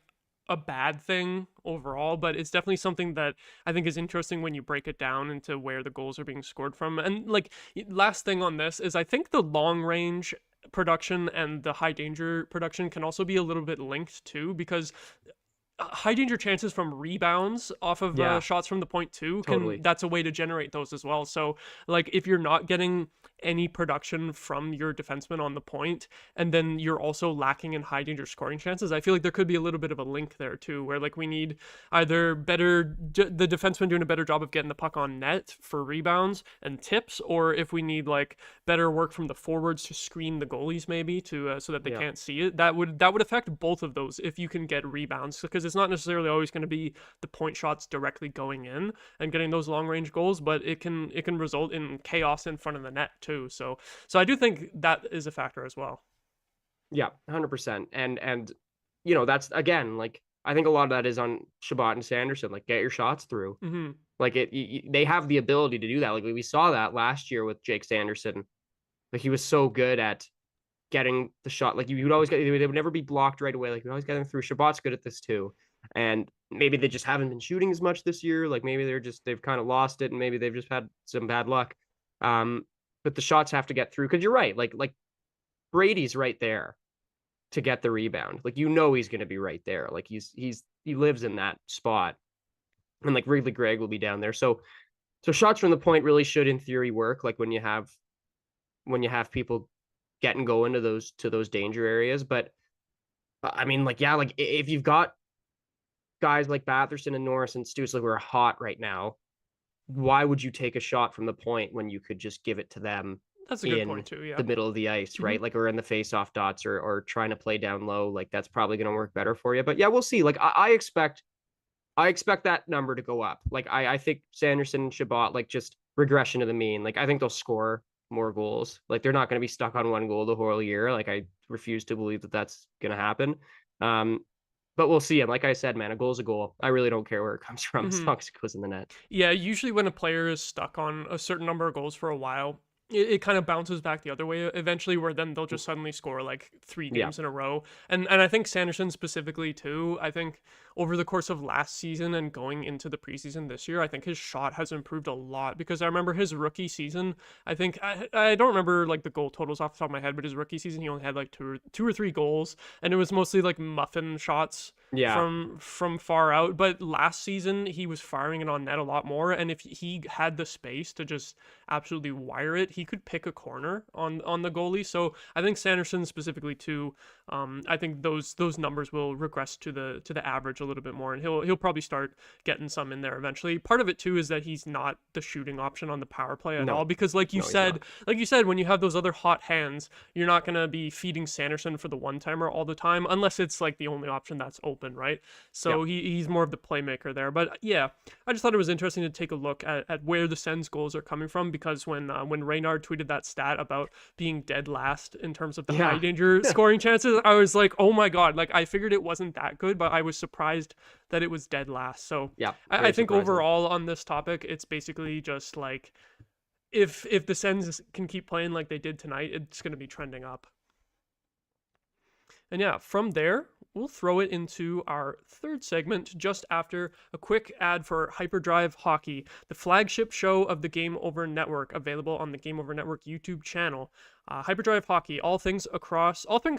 a bad thing overall, but it's definitely something that I think is interesting when you break it down into where the goals are being scored from. And like, last thing on this is I think the long range production and the high danger production can also be a little bit linked too, because high danger chances from rebounds off of shots from the point too, that's a way to generate those as well. So like, if you're not getting any production from your defenseman on the point, and then you're also lacking in high danger scoring chances, I feel like there could be a little bit of a link there too, where like we need either the defenseman doing a better job of getting the puck on net for rebounds and tips, or if we need like better work from the forwards to screen the goalies maybe to so that they can't see it. That would affect both of those if you can get rebounds, because it's not necessarily always going to be the point shots directly going in and getting those long range goals, but it can result in chaos in front of the net too. So I do think that is a factor as well. Yeah, 100%. And you know, that's again, like, I think a lot of that is on Chabot and Sanderson. Like, get your shots through. Mm-hmm. Like, they have the ability to do that. Like, we saw that last year with Jake Sanderson. Like, he was so good at getting the shot. Like, you would always they would never be blocked right away. Like, you always get them through. Chabot's good at this too. And maybe they just haven't been shooting as much this year. Like, maybe they've kind of lost it, and maybe they've just had some bad luck. But the shots have to get through, because you're right. Like Brady's right there to get the rebound. Like, you know, he's going to be right there. Like, he lives in that spot, and like Wrigley Gregg will be down there. So shots from the point really should, in theory, work. Like, when you have people getting going to those danger areas. But I mean, like, yeah, like if you've got guys like Batherson and Norris and Stützle who are hot right now, why would you take a shot from the point when you could just give it to them? That's a good point too. Yeah, the middle of the ice, right? Like, or in the face-off dots, or trying to play down low. Like, that's probably going to work better for you. But yeah, we'll see. Like, I expect that number to go up. Like, I think Sanderson and Chabot, like, just regression to the mean. Like, I think they'll score more goals. Like, they're not going to be stuck on one goal the whole year. Like, I refuse to believe that that's going to happen. But we'll see. And like I said, man, a goal's a goal. I really don't care where it comes from, as long as it goes in the net. Yeah, usually when a player is stuck on a certain number of goals for a while, it kind of bounces back the other way eventually, where then they'll just suddenly score like 3 games in a row. And I think Sanderson specifically too, I think over the course of last season and going into the preseason this year, I think his shot has improved a lot, because I remember his rookie season, I think I don't remember like the goal totals off the top of my head, but his rookie season he only had like two or three goals, and it was mostly like muffin shots from far out. But last season he was firing it on net a lot more, and if he had the space to just absolutely wire it, he could pick a corner on the goalie. So I think Sanderson specifically too, I think those numbers will regress to the average a little bit more, and he'll probably start getting some in there eventually. Part of it too is that he's not the shooting option on the power play at all, because like you said, when you have those other hot hands, you're not going to be feeding Sanderson for the one-timer all the time, unless it's like the only option that's open, right? So he's more of the playmaker there. But yeah, I just thought it was interesting to take a look at where the Sens goals are coming from, because when Reynard tweeted that stat about being dead last in terms of the high danger scoring chances, I was like, oh my god, like I figured it wasn't that good, but I was surprised that it was dead last. So yeah, I think overall on this topic, it's basically just like, if the Sens can keep playing like they did tonight, it's going to be trending up. And yeah, from there, we'll throw it into our third segment just after a quick ad for Hyperdrive Hockey, the flagship show of the Game Over Network, available on the Game Over Network YouTube channel. Hyperdrive Hockey, all things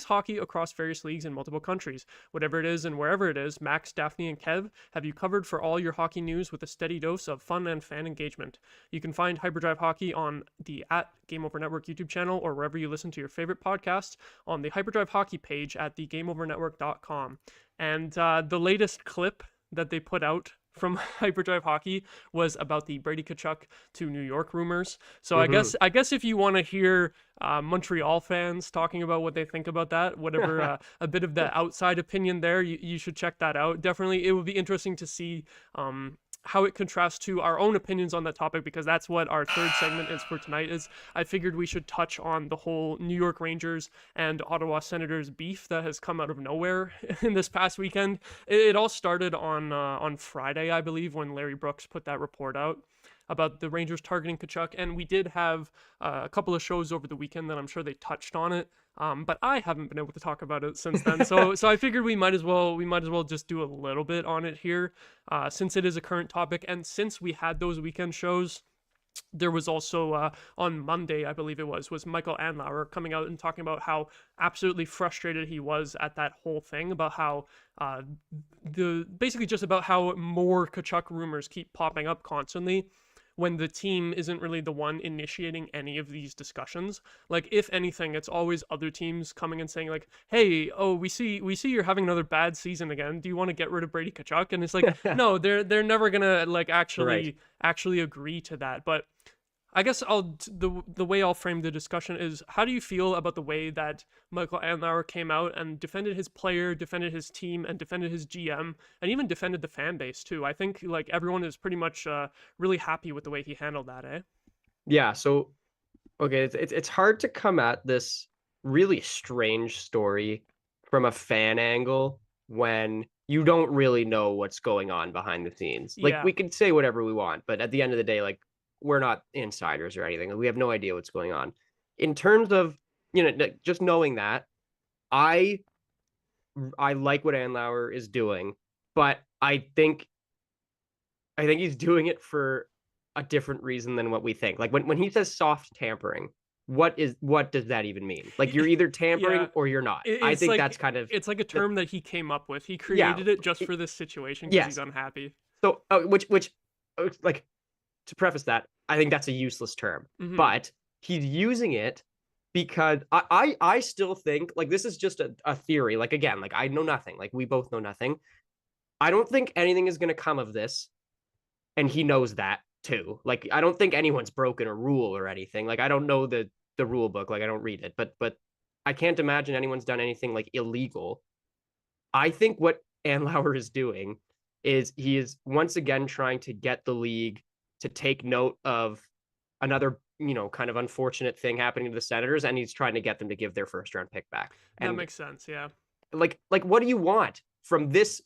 hockey across various leagues in multiple countries. Whatever it is and wherever it is, Max, Daphne, and Kev have you covered for all your hockey news with a steady dose of fun and fan engagement. You can find Hyperdrive Hockey on the Game Over Network YouTube channel, or wherever you listen to your favorite podcasts, on the Hyperdrive Hockey page at thegameovernetwork.com. And the latest clip that they put out from Hyperdrive Hockey was about the Brady Tkachuk to New York rumors. So I guess if you want to hear Montreal fans talking about what they think about that, whatever, a bit of the outside opinion there, you should check that out. Definitely, it would be interesting to see how it contrasts to our own opinions on that topic, because that's what our third segment is for tonight. Is I figured we should touch on the whole New York Rangers and Ottawa Senators beef that has come out of nowhere in this past weekend. It all started on Friday, I believe, when Larry Brooks put that report out about the Rangers targeting Tkachuk, and we did have a couple of shows over the weekend that I'm sure they touched on it. But I haven't been able to talk about it since then. So I figured we might as well just do a little bit on it here, since it is a current topic, and since we had those weekend shows. There was also on Monday, I believe it was Michael Andlauer coming out and talking about how absolutely frustrated he was at that whole thing, about how basically just about how more Tkachuk rumors keep popping up constantly, when the team isn't really the one initiating any of these discussions. Like, if anything, it's always other teams coming and saying like, hey, oh, we see you're having another bad season again. Do you want to get rid of Brady Tkachuk? And it's like, no, they're never gonna like actually agree to that. But I guess the way I'll frame the discussion is, how do you feel about the way that Michael Andlauer came out and defended his player, defended his team, and defended his GM, and even defended the fan base too? I think like everyone is pretty much really happy with the way he handled that, eh? Yeah. So, okay, it's hard to come at this really strange story from a fan angle when you don't really know what's going on behind the scenes. Like, we can say whatever we want, but at the end of the day, like, we're not insiders or anything. We have no idea what's going on. In terms of, just knowing that, I like what Andlauer is doing, but I think he's doing it for a different reason than what we think. Like, when he says soft tampering, what does that even mean? Like, you're either tampering or you're not. I think that's kind of, it's like a term that he came up with. He created it just for this situation because he's unhappy. So which like, to preface that, I think that's a useless term, but he's using it because I still think, like, this is just a theory. Like, again, like, I know nothing. Like, we both know nothing. I don't think anything is going to come of this, and he knows that too. Like, I don't think anyone's broken a rule or anything. Like, I don't know the rule book. Like, I don't read it, but I can't imagine anyone's done anything like illegal. I think what Andlauer is doing is he is once again trying to get the league to take note of another, kind of unfortunate thing happening to the Senators, and he's trying to get them to give their first round pick back. And that makes sense, yeah. Like, what do you want from this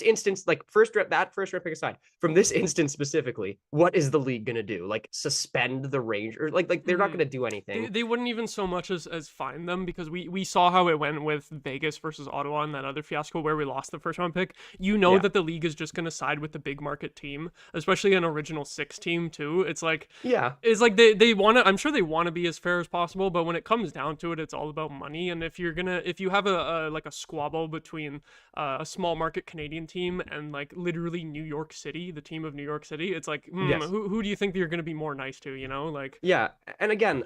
instance? Like, that first round pick aside, from this instance specifically, what is the league gonna do? Like, suspend the Rangers? Like they're not gonna do anything. They wouldn't even so much as fine them, because we saw how it went with Vegas versus Ottawa in that other fiasco where we lost the first round pick. That the league is just gonna side with the big market team, especially an original six team too. It's like, they want to. I'm sure they want to be as fair as possible, but when it comes down to it, it's all about money. And if you have a squabble between a small market Canadian team and like literally New York City, the team of New York City, it's like, who do you think you're going to be more nice to, like? Yeah. And again,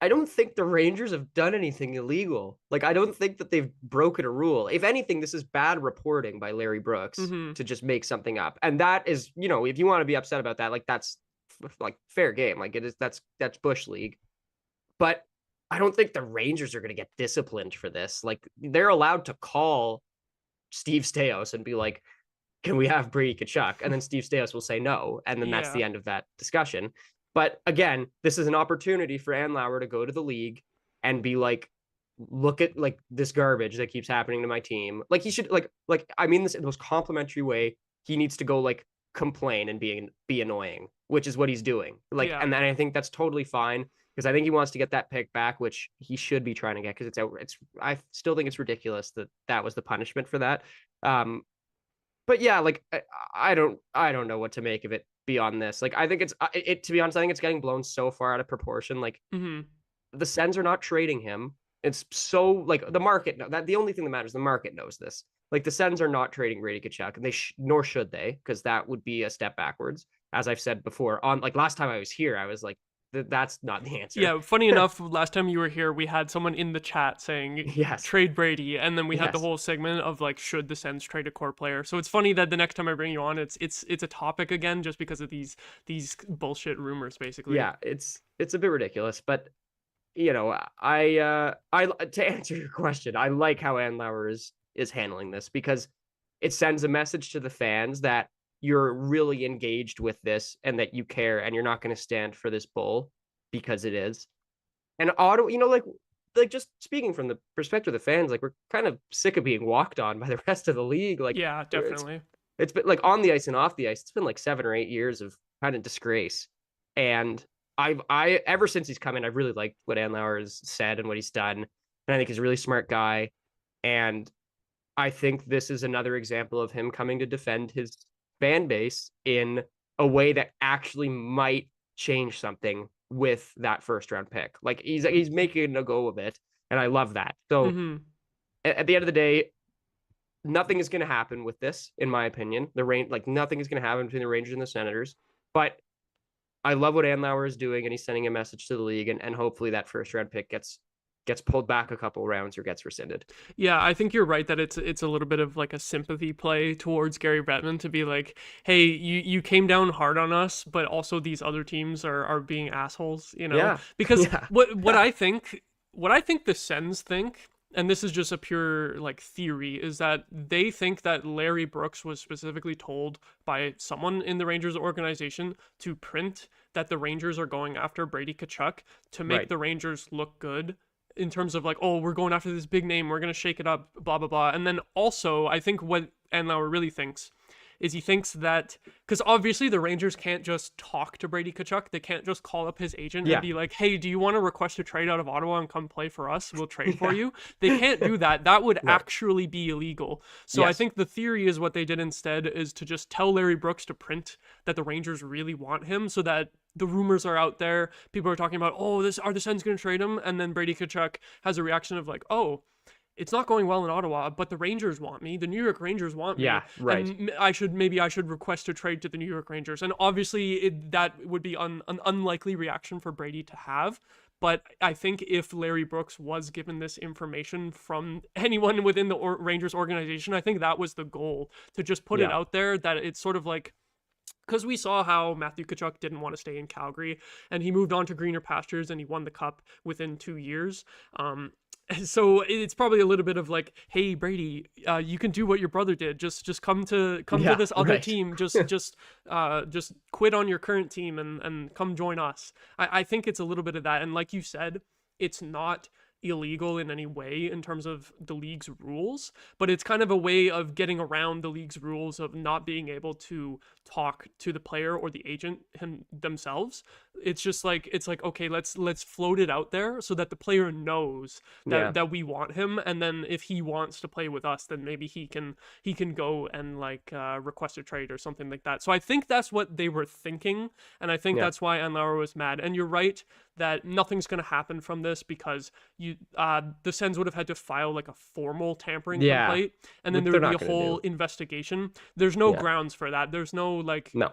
I don't think the Rangers have done anything illegal. Like, I don't think that they've broken a rule. If anything, this is bad reporting by Larry Brooks to just make something up. And that is, if you want to be upset about that, like, that's like fair game. Like, it is, that's Bush League. But I don't think the Rangers are going to get disciplined for this. Like, they're allowed to call Steve Staios and be like, can we have Brady Tkachuk? And then Steve Staios will say no. And then that's the end of that discussion. But again, this is an opportunity for Andlauer to go to the league and be like, look at like this garbage that keeps happening to my team. Like, he should like I mean this in the most complimentary way. He needs to go like complain and be annoying, which is what he's doing. Like, and then I think that's totally fine, because I think he wants to get that pick back, which he should be trying to get, because I still think it's ridiculous that was the punishment for that. But yeah, like, I don't know what to make of it beyond this. Like, I think it to be honest, I think it's getting blown so far out of proportion. Like, the Sens are not trading him. It's so, like, the market, the only thing that matters, the market knows this. Like, the Sens are not trading Brady Tkachuk, and nor should they, because that would be a step backwards. As I've said before, like last time I was here, I was like, that's not the answer. Yeah, funny enough, last time you were here, we had someone in the chat saying, trade Brady, and then we had the whole segment of like, should the Sens trade a core player? So it's funny that the next time I bring you on, it's a topic again, just because of these bullshit rumors, basically. Yeah, it's a bit ridiculous, but I to answer your question, I like how Andlauer is handling this, because it sends a message to the fans that you're really engaged with this and that you care and you're not going to stand for this bull because it is. And Ottawa, like just speaking from the perspective of the fans, like we're kind of sick of being walked on by the rest of the league. Like, Yeah, definitely. it's been like on the ice and off the ice. It's been like 7 or 8 years of kind of disgrace. And I ever since he's come in, I've really liked what Andlauer has said and what he's done. And I think he's a really smart guy. And I think this is another example of him coming to defend his fan base in a way that actually might change something with that first round pick. Like he's making a go of it, and I love that. So at the end of the day, nothing is going to happen with this, in my opinion. Nothing is going to happen between the Rangers and the Senators. But I love what Andlauer is doing, and he's sending a message to the league, and hopefully that first round pick gets pulled back a couple rounds or gets rescinded. Yeah, I think you're right that it's a little bit of like a sympathy play towards Gary Bettman to be like, hey, you came down hard on us, but also these other teams are being assholes, Yeah. Because Yeah. what I think the Sens think, and this is just a pure like theory, is that they think that Larry Brooks was specifically told by someone in the Rangers organization to print that the Rangers are going after Brady Tkachuk to make Right. the Rangers look good in terms of like, oh, we're going after this big name, we're going to shake it up, blah, blah, blah. And then also, I think what Andlauer really thinks is he thinks that, because obviously the Rangers can't just talk to Brady Tkachuk. They can't just call up his agent and be like, hey, do you want to request a trade out of Ottawa and come play for us? We'll trade for you. They can't do that. That would actually be illegal. So I think the theory is what they did instead is to just tell Larry Brooks to print that the Rangers really want him so that the rumors are out there. People are talking about, oh, are the Sens going to trade him? And then Brady Tkachuk has a reaction of like, oh, it's not going well in Ottawa, but the Rangers want me. The New York Rangers want me. Yeah, right. And I should request a trade to the New York Rangers. And obviously that would be an unlikely reaction for Brady to have. But I think if Larry Brooks was given this information from anyone within the Rangers organization, I think that was the goal, to just put it out there that it's sort of like, because we saw how Matthew Tkachuk didn't want to stay in Calgary and he moved on to greener pastures and he won the cup within 2 years. So it's probably a little bit of like, hey Brady, you can do what your brother did. Just come to this other team. Just quit on your current team and come join us. I think it's a little bit of that. And like you said, it's not illegal in any way in terms of the league's rules, but it's kind of a way of getting around the league's rules of not being able to talk to the player or the agent themselves. It's just like, okay, let's float it out there so that the player knows that we want him, and then if he wants to play with us, then maybe he can go and like request a trade or something like that. So I think that's what they were thinking, and I think that's why Andlauer was mad. And you're right that nothing's going to happen from this because the Sens would have had to file like a formal tampering complaint, and then there would be a whole investigation. There's no grounds for that. There's no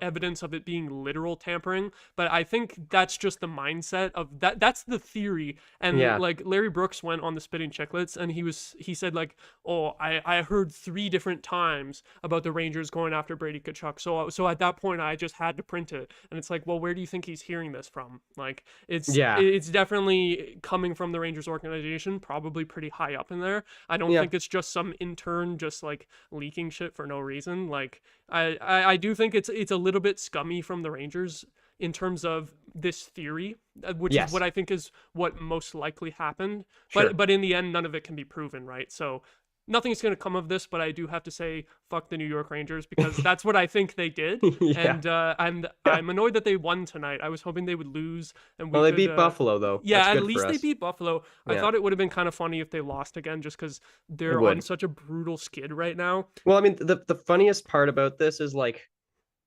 evidence of it being literal tampering, but I think that's just the mindset of that. That's the theory. And like Larry Brooks went on the Spitting Chicklets and he said like, oh, I heard 3 different times about the Rangers going after Brady Tkachuk. So at that point I just had to print it. And it's like, well, where do you think he's hearing this from? Like it's definitely coming from the Rangers organization, probably pretty high up in there. I don't think it's just some intern just like leaking shit for no reason. Like I do think it's a little bit scummy from the Rangers in terms of this theory, which is what I think is what most likely happened. But in the end, none of it can be proven, right? So nothing's going to come of this, but I do have to say fuck the New York Rangers because that's what I think they did. And I'm annoyed that they won tonight. I was hoping they would lose. And they beat Buffalo though. Yeah, at least they beat Buffalo. I thought it would have been kind of funny if they lost again, just because they're on such a brutal skid right now. Well, I mean, the funniest part about this is like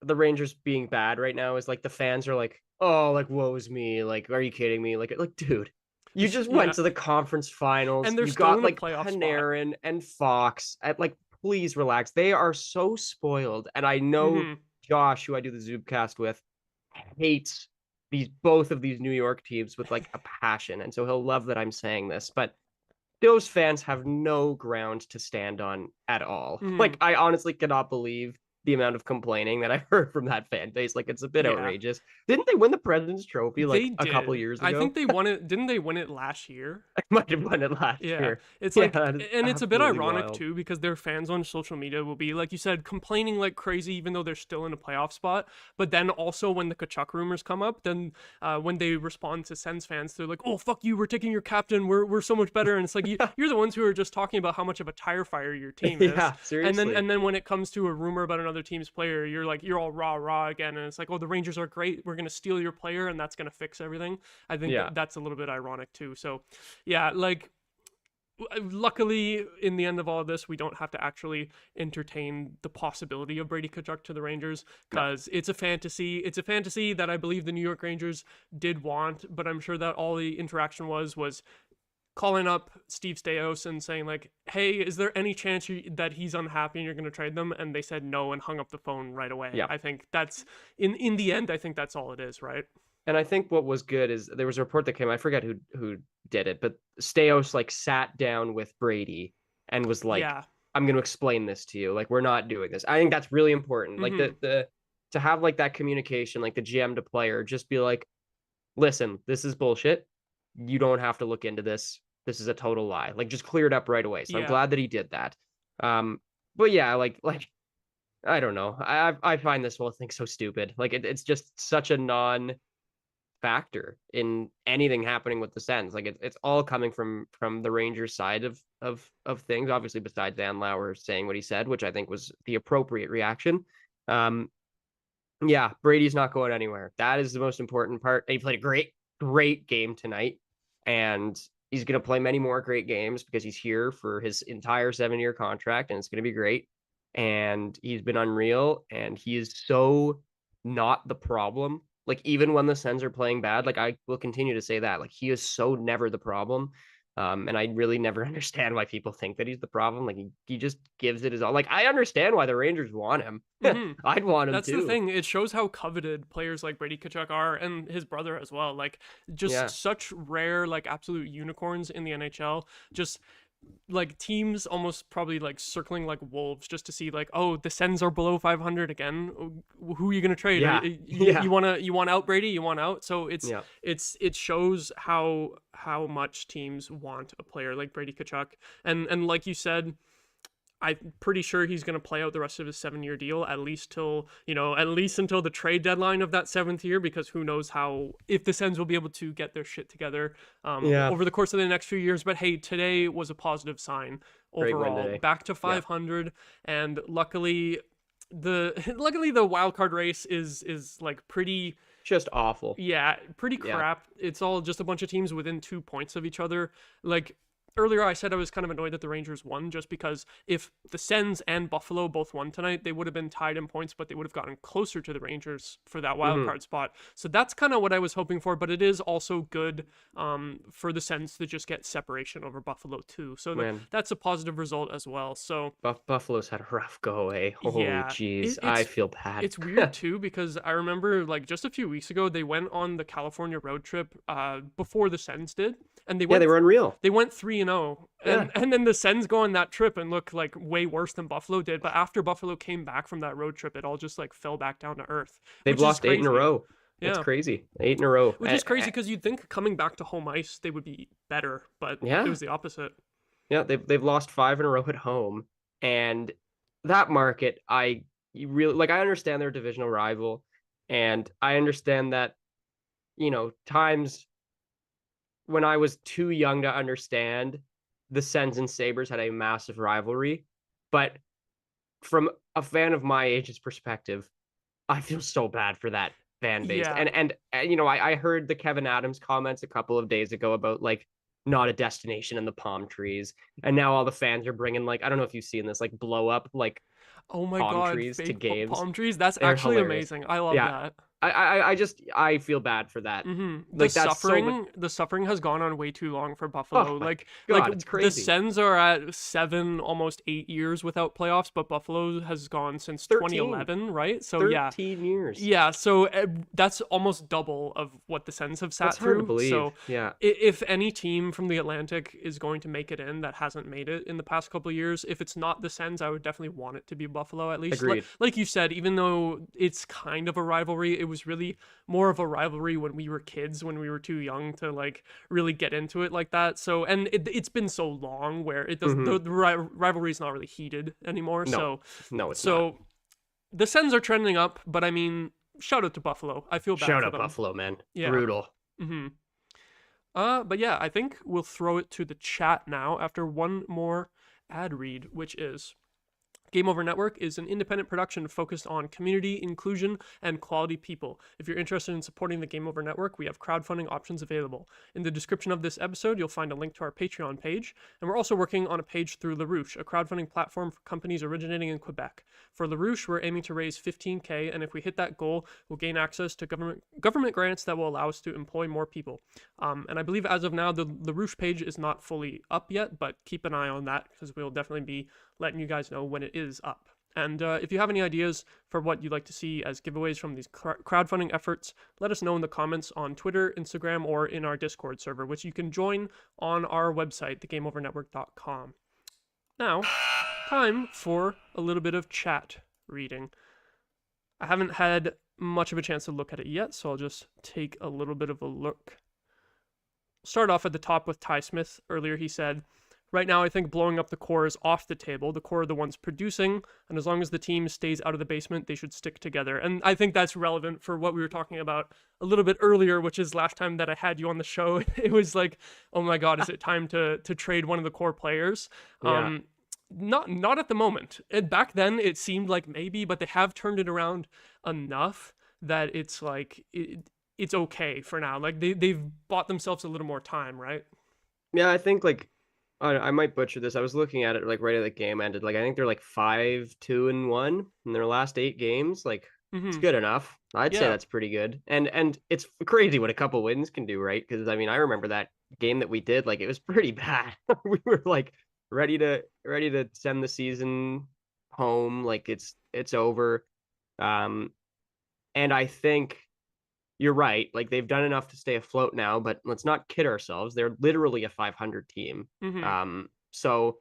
the Rangers being bad right now is like the fans are like, oh, like woe's me, like are you kidding me? Like dude, you just went to the conference finals, and they're you still got in the like playoff Panarin and Fox at like, please relax. They are so spoiled, and I know Josh, who I do the Zubcast with, hates both of these New York teams with like a passion, and so he'll love that I'm saying this, but those fans have no ground to stand on at all. Like I honestly cannot believe the amount of complaining that I heard from that fan base. Like, it's a bit Yeah. outrageous. Didn't they win the President's Trophy like They a couple did. years ago? I think they won it. Didn't they win it last year? I might have won it last Yeah, year. it's Yeah, like, that is and it's a bit absolutely ironic wild. too, because their fans on social media will be, like you said, complaining like crazy, even though they're still in a playoff spot. But then also when the Tkachuk rumors come up, then when they respond to Sens fans, they're like, "Oh fuck you, we're taking your captain. We're so much better." And it's like you're the ones who are just talking about how much of a tire fire your team is. Yeah, seriously. And then when it comes to a rumor about another team's player, you're all rah again, and it's like, "Oh, the Rangers are great. We're gonna steal your player, and that's gonna fix everything." I think that's a little bit ironic too. So, yeah, like, luckily in the end of all of this, we don't have to actually entertain the possibility of Brady Tkachuk to the Rangers, because it's a fantasy. It's a fantasy that I believe the New York Rangers did want, but I'm sure that all the interaction was calling up Steve Staios and saying like, "Hey, is there any chance that he's unhappy and you're going to trade them?" And they said no and hung up the phone right away. Yeah. I think that's in the end, I think that's all it is, right? And I think what was good is there was a report that came, I forget who did it, but Staios like sat down with Brady and was like, Yeah. "I'm going to explain this to you. Like, we're not doing this." I think that's really important. Like the to have like that communication, like the GM to player, just be like, "Listen, this is bullshit. You don't have to look into this. This is a total lie." Like, just clear it up right away. So I'm glad that he did that. But yeah, like I don't know. I find this whole thing so stupid. Like, it's just such a non-factor in anything happening with the Sens. Like, it's all coming from the Rangers side of things. Obviously, besides Dan Lauer saying what he said, which I think was the appropriate reaction. Yeah, Brady's not going anywhere. That is the most important part. He played a great game tonight, and he's going to play many more great games because he's here for his entire 7-year contract, and it's going to be great. And he's been unreal, and he is so not the problem. Like, even when the Sens are playing bad, like, I will continue to say that. Like, he is so never the problem. And I really never understand why people think that he's the problem. Like, he just gives it his all. Like, I understand why the Rangers want him. I'd want him That's too. the thing. It shows how coveted players like Brady Tkachuk are, and his brother as well. Like, just such rare, like, absolute unicorns in the NHL. Just like teams almost probably like circling like wolves just to see like, oh, the Sens are below 500 again. Who are you gonna trade? You want out Brady? You want out? So it shows how much teams want a player like Brady Tkachuk, and like you said, I'm pretty sure he's going to play out the rest of his 7-year deal, at least until the trade deadline of that 7th year, because who knows if the Sens will be able to get their shit together over the course of the next few years. But hey, today was a positive sign overall. Back to 500, and luckily the wild card race is like pretty just awful. Yeah, pretty crap. It's all just a bunch of teams within 2 points of each other. Like, earlier I said I was kind of annoyed that the Rangers won, just because if the Sens and Buffalo both won tonight, they would have been tied in points, but they would have gotten closer to the Rangers for that wild card spot. So that's kind of what I was hoping for, but it is also good for the Sens to just get separation over Buffalo too. So that's a positive result as well. So Buffalo's had a rough go, eh? Oh, jeez. I feel bad. It's weird too, because I remember like just a few weeks ago, they went on the California road trip before the Sens did. And they were unreal. They went 3-0, and then the Sens go on that trip and look like way worse than Buffalo did. But after Buffalo came back from that road trip, it all just like fell back down to earth. They've lost 8 in a row. That's crazy. 8 in a row. Which is crazy, because you'd think coming back to home ice they would be better, but it was the opposite. Yeah, they've lost 5 in a row at home, and that market, I understand they're a divisional rival, and I understand that, times when I was too young to understand, the Sens and Sabres had a massive rivalry. But from a fan of my age's perspective, I feel so bad for that fan base. And I heard the Kevin Adams comments a couple of days ago about like not a destination in the palm trees. And now all the fans are bringing like, I don't know if you've seen this, like blow up like oh my palm God, trees to games. Palm trees. That's actually hilarious. Amazing. I love that. I feel bad for that. Mm-hmm. Like that's The suffering has gone on way too long for oh Buffalo. my Like God, it's the crazy. Sens are at 7, almost 8 years without playoffs, but Buffalo has gone since 13. 2011, right? So yeah, 13 years. yeah. So that's almost double of what the Sens have sat That's hard to through. believe. So Yeah. if any team from the Atlantic is going to make it in that hasn't made it in the past couple of years, if it's not the Sens, I would definitely want it to be Buffalo at least. Agreed. Like you said, even though it's kind of a rivalry, it was really more of a rivalry when we were kids, when we were too young to like really get into it like that. So, and it's been so long where it does Mhm. the rivalry is not really heated anymore. No. No, it's not. So the Sens are trending up, but I mean, shout out to Buffalo. I feel bad Shout for out them. Buffalo, man. Yeah. Brutal. Mm-hmm. But yeah, I think we'll throw it to the chat now after one more ad read, which is Game Over Network is an independent production focused on community, inclusion, and quality people. If you're interested in supporting the Game Over Network, we have crowdfunding options available. In the description of this episode, you'll find a link to our Patreon page, and we're also working on a page through LaRouche, a crowdfunding platform for companies originating in Quebec. For LaRouche, we're aiming to raise $15,000, and if we hit that goal, we'll gain access to government grants that will allow us to employ more people. And I believe as of now, the LaRouche page is not fully up yet, but keep an eye on that because we'll definitely be letting you guys know when it is up. And if you have any ideas for what you'd like to see as giveaways from these crowdfunding efforts, let us know in the comments on Twitter, Instagram, or in our Discord server, which you can join on our website, thegameovernetwork.com. Now, time for a little bit of chat reading. I haven't had much of a chance to look at it yet, so I'll just take a little bit of a look. Start off at the top with Ty Smith. Earlier he said, right now, I think blowing up the core is off the table. The core are the ones producing, and as long as the team stays out of the basement, they should stick together. And I think that's relevant for what we were talking about a little bit earlier, which is last time that I had you on the show. It was like, oh my God, is it time to trade one of the core players? Yeah. Not at the moment. And back then, it seemed like maybe, but they have turned it around enough that it's like it's okay for now. Like they've bought themselves a little more time, right? Yeah, I think like I might butcher this. I was looking at it like right at the game ended. Like I think they're like 5-2-1 in their last 8 games. Like it's good enough. I'd say Yeah. that's pretty good. And it's crazy what a couple wins can do, right? Because I mean, I remember that game that we did. Like it was pretty bad. We were like ready to send the season home. Like it's over. And I think you're right. Like they've done enough to stay afloat now, but let's not kid ourselves. They're literally a 500 team. So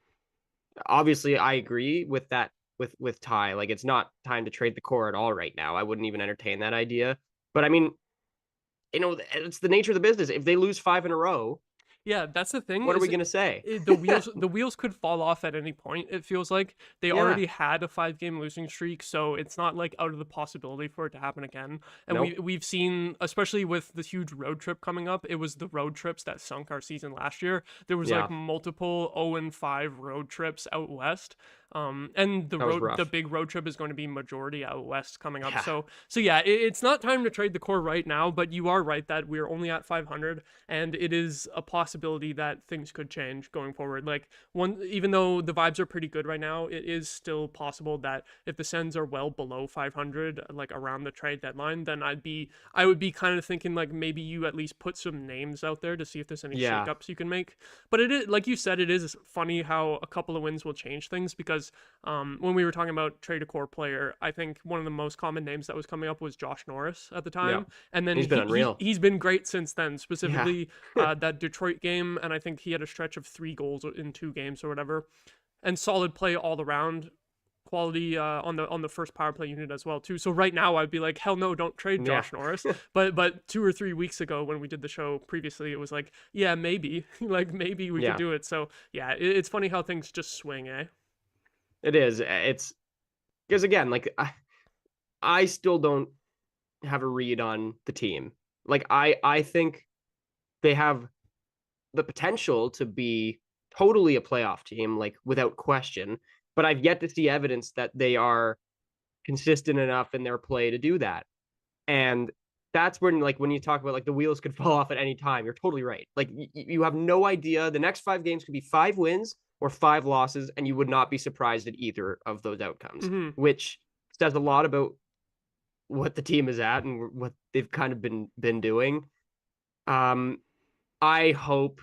obviously I agree with that with Ty. Like it's not time to trade the core at all right now. I wouldn't even entertain that idea. But I mean, it's the nature of the business. If they lose 5 in a row, Yeah, that's the thing. what are is we gonna say? the wheels could fall off at any point. It feels like they Yeah. already had a 5-game losing streak, so it's not like out of the possibility for it to happen again. And Nope. we've seen, especially with the huge road trip coming up, it was the road trips that sunk our season last year. There was Yeah. like multiple 0-5 road trips out west. And That was rough. the big road trip is going to be majority out west coming up. Yeah. So yeah, it's not time to trade the core right now, but you are right that we're only at 500, and it is a possibility that things could change going forward. Like even though the vibes are pretty good right now, it is still possible that if the Sens are well below 500, like around the trade deadline, then I would be kind of thinking like maybe you at least put some names out there to see if there's any Yeah. shakeups you can make. But it is, like you said, it is funny how a couple of wins will change things because when we were talking about trade a core player, I think one of the most common names that was coming up was Josh Norris at the time. And then He's been unreal. He's been great since then, specifically that Detroit game. And I think he had a stretch of 3 goals in 2 games or whatever, and solid play all around. Quality on the first power play unit as well too. So right now I'd be like, hell no, don't trade Josh Norris. But 2 or 3 weeks ago when we did the show previously, it was like, yeah, maybe like maybe we could do it. So yeah, it's funny how things just swing, eh? It is. It's because again, like I still don't have a read on the team. Like I think they have the potential to be totally a playoff team, like without question. But I've yet to see evidence that they are consistent enough in their play to do that. And that's when, like, when you talk about like the wheels could fall off at any time, you're totally right. Like you have no idea. The next 5 games could be 5 wins or 5 losses, and you would not be surprised at either of those outcomes, which says a lot about what the team is at and what they've kind of been doing. I hope,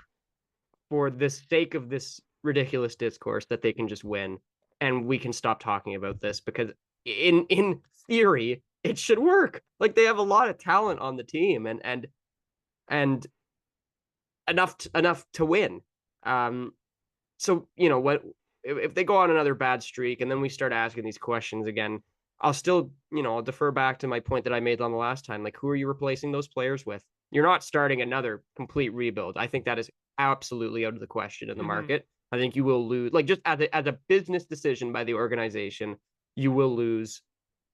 for the sake of this ridiculous discourse, that they can just win and we can stop talking about this, because in theory it should work. Like, they have a lot of talent on the team and enough to win. So, you know what, if they go on another bad streak and then we start asking these questions again, I'll still, I'll defer back to my point that I made on the last time. Like, who are you replacing those players with? You're not starting another complete rebuild. I think that is absolutely out of the question in the market. I think you will lose, like, just as a business decision by the organization, you will lose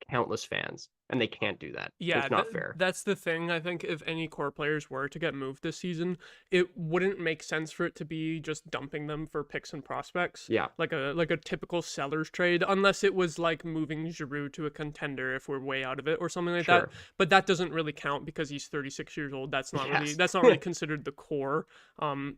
countless fans, and they can't do that. Yeah, it's not fair. That's the thing. I think if any core players were to get moved this season, it wouldn't make sense for it to be just dumping them for picks and prospects. Yeah, like a typical sellers trade, unless it was like moving Giroux to a contender if we're way out of it or something like that. But that doesn't really count because he's 36 years old. That's not really considered the core.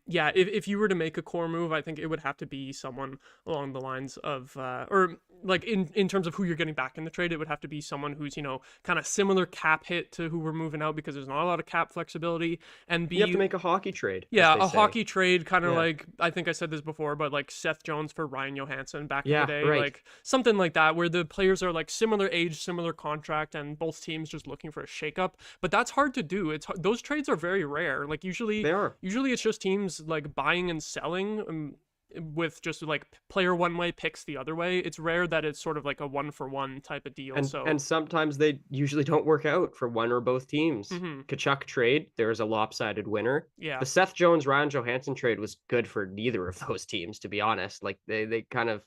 Yeah, if you were to make a core move, I think it would have to be someone along the lines of or like in terms of who you're getting back in the trade, it would have to be someone who's, kind of similar cap hit to who we're moving out, because there's not a lot of cap flexibility. And you have to make a hockey trade. Yeah, a hockey trade, kind of like, I think I said this before, but like Seth Jones for Ryan Johansson back in the day, like something like that, where the players are like similar age, similar contract, and both teams just looking for a shakeup. But that's hard to do. Those trades are very rare. Like usually it's just teams like buying and selling. With just like player one way, picks the other way. It's rare that it's sort of like a 1-for-1 type of deal. And sometimes they usually don't work out for one or both teams. Tkachuk trade, there's a lopsided winner. Yeah. The Seth Jones Ryan Johansson trade was good for neither of those teams, to be honest. Like they kind of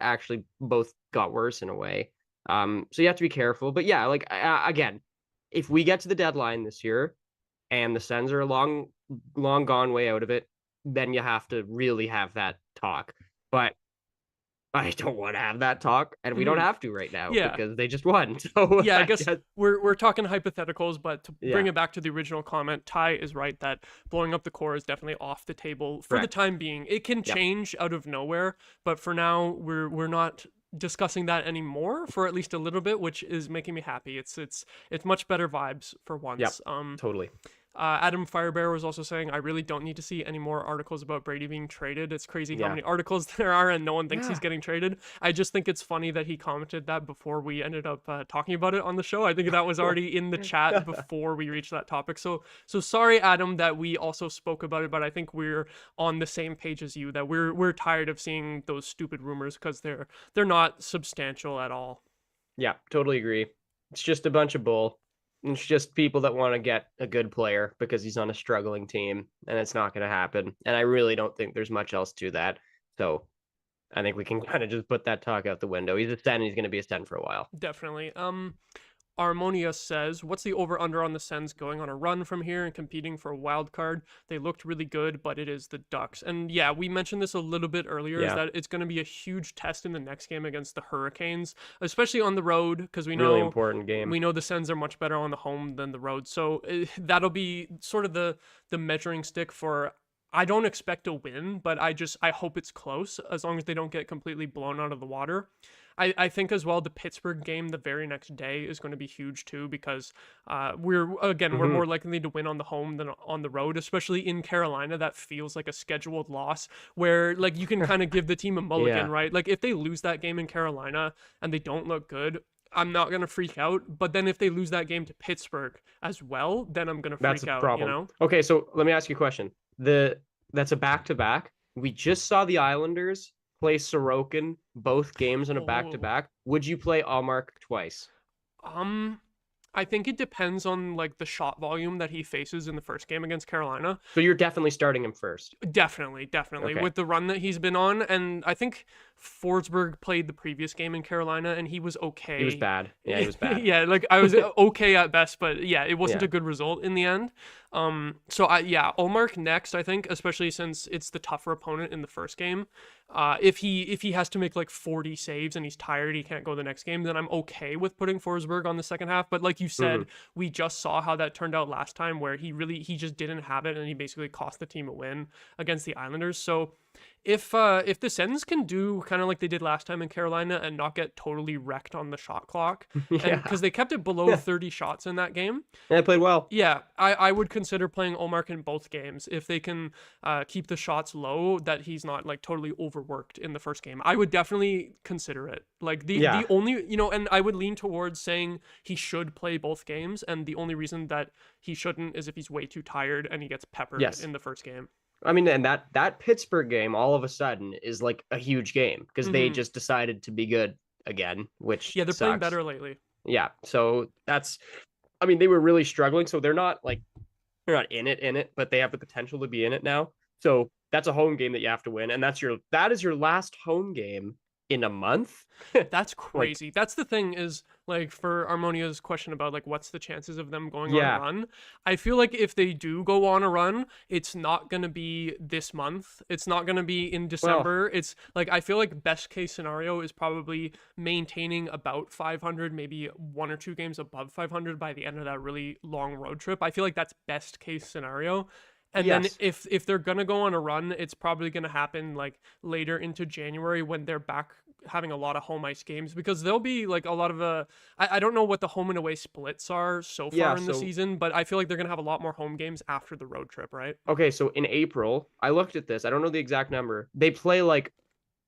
actually both got worse in a way. So you have to be careful. But yeah, like again, if we get to the deadline this year and the Sens are a long gone way out of it, then you have to really have that talk. But I don't want to have that talk, and we don't have to right now because they just won. So yeah, I guess we're talking hypotheticals, but to bring it back to the original comment, Ty is right that blowing up the core is definitely off the table for the time being. It can change out of nowhere, but for now we're not discussing that anymore for at least a little bit, which is making me happy. It's much better vibes for once. Totally. Adam Firebear was also saying, I really don't need to see any more articles about Brady being traded. It's crazy how many articles there are and no one thinks he's getting traded. I just think it's funny that he commented that before we ended up talking about it on the show. I think that was already in the chat before we reached that topic. So sorry, Adam, that we also spoke about it, but I think we're on the same page as you, that we're tired of seeing those stupid rumors because they're not substantial at all. Yeah, totally agree. It's just a bunch of bull. It's just people that want to get a good player because he's on a struggling team, and it's not going to happen. And I really don't think there's much else to that. So I think we can kind of just put that talk out the window. He's a Sen. He's going to be a Sen for a while. Definitely. Armonia says, what's the over-under on the Sens going on a run from here and competing for a wild card? They looked really good, but it is the Ducks. And yeah, we mentioned this a little bit earlier, is that it's going to be a huge test in the next game against the Hurricanes, especially on the road, because we know really important game. We know the Sens are much better on the home than the road. So that'll be sort of the measuring stick for... I don't expect a win, but I hope it's close, as long as they don't get completely blown out of the water. I think as well the Pittsburgh game the very next day is going to be huge too, because we're more likely to win on the home than on the road, especially in Carolina. That feels like a scheduled loss where like you can kind of give the team a mulligan, right? Like if they lose that game in Carolina and they don't look good, I'm not going to freak out. But then if they lose that game to Pittsburgh as well, then I'm going to freak out, problem. You know? Okay, so let me ask you a question. That's a back-to-back. We just saw the Islanders play Sorokin both games on a back-to-back. Would you play Allmark twice? I think it depends on like the shot volume that he faces in the first game against Carolina. So you're definitely starting him first. Definitely. Okay. With the run that he's been on. And I think Forsberg played the previous game in Carolina and he was okay. He was bad. Yeah, he was bad. Yeah, like I was okay at best, but yeah, it wasn't a good result in the end. Allmark next, I think, especially since it's the tougher opponent in the first game. If he has to make like 40 saves and he's tired, he can't go the next game, then I'm okay with putting Forsberg on the second half. But like you said, we just saw how that turned out last time, where he just didn't have it and he basically cost the team a win against the Islanders. So if the Sens can do kind of like they did last time in Carolina and not get totally wrecked on the shot clock, and because they kept it below 30 shots in that game. Yeah, they played well. Yeah, I would consider playing Ullmark in both games if they can keep the shots low, that he's not like totally overworked in the first game. I would definitely consider it. Like the only, and I would lean towards saying he should play both games, and the only reason that he shouldn't is if he's way too tired and he gets peppered in the first game. I mean, and that Pittsburgh game all of a sudden is like a huge game because they just decided to be good again, which they're sucks. playing better lately. Yeah, so they were really struggling, so they're not in it, but they have the potential to be in it now. So that's a home game that you have to win, and that is your last home game in a month. That's crazy. That's the thing is, like, for Armonia's question about like what's the chances of them going on a run, I feel like if they do go on a run, it's not going to be this month, it's not going to be in December. It's like, I feel like best case scenario is probably maintaining about 500, maybe 1 or 2 games above 500 by the end of that really long road trip. I feel like that's best case scenario. And then if they're going to go on a run, it's probably going to happen like later into January when they're back having a lot of home ice games, because there'll be like a lot of I don't know what the home and away splits are so far in the season, but I feel like they're going to have a lot more home games after the road trip, right? Okay, so in April, I looked at this. I don't know the exact number. They play like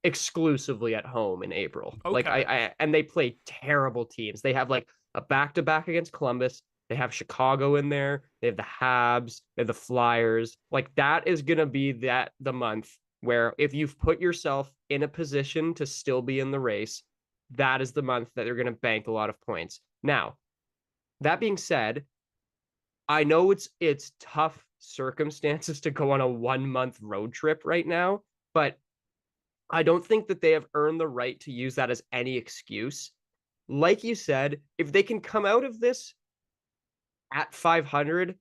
exclusively at home in April. Okay. Like and they play terrible teams. They have like a back-to-back against Columbus. They have Chicago in there. They have the Habs. They have the Flyers. Like, that is going to be the month where if you've put yourself in a position to still be in the race, that is the month that they're going to bank a lot of points. Now, that being said, I know it's tough circumstances to go on a 1-month road trip right now, but I don't think that they have earned the right to use that as any excuse. Like you said, if they can come out of this at 500,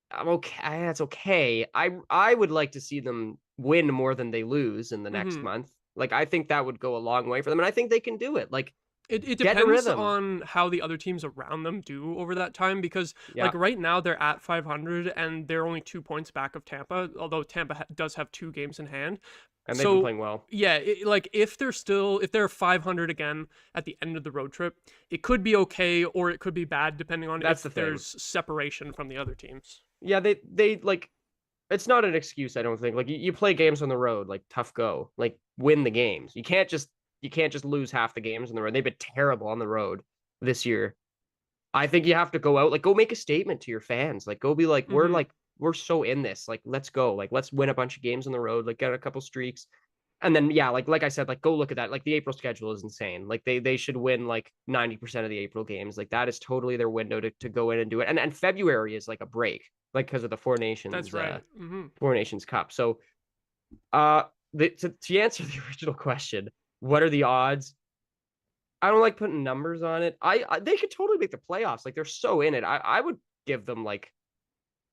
I'm okay. That's okay. I would like to see them win more than they lose in the next month. Like, I think that would go a long way for them, and I think they can do it. Like, it depends on how the other teams around them do over that time, because like right now they're at 500 and they're only 2 points back of Tampa, although Tampa does have 2 games in hand. And they've been playing well. Yeah, like if they're 500 again at the end of the road trip, it could be okay or it could be bad depending on if there's separation from the other teams. Yeah, they like, it's not an excuse, I don't think. Like, you play games on the road, like, tough go. Like, win the games. You can't just lose half the games on the road. They've been terrible on the road this year. I think you have to go out, like, go make a statement to your fans. Like, go be like, we're so in this. Like, let's go. Like, let's win a bunch of games on the road. Like, get a couple streaks. And then, like I said, like, go look at that. Like, the April schedule is insane. Like, they should win, like, 90% of the April games. Like, that is totally their window to go in and do it. And February is, like, a break, like, because of the Four Nations. That's right. Four Nations Cup. So, to answer the original question, what are the odds? I don't like putting numbers on it. They could totally make the playoffs. Like, they're so in it. I would give them, like,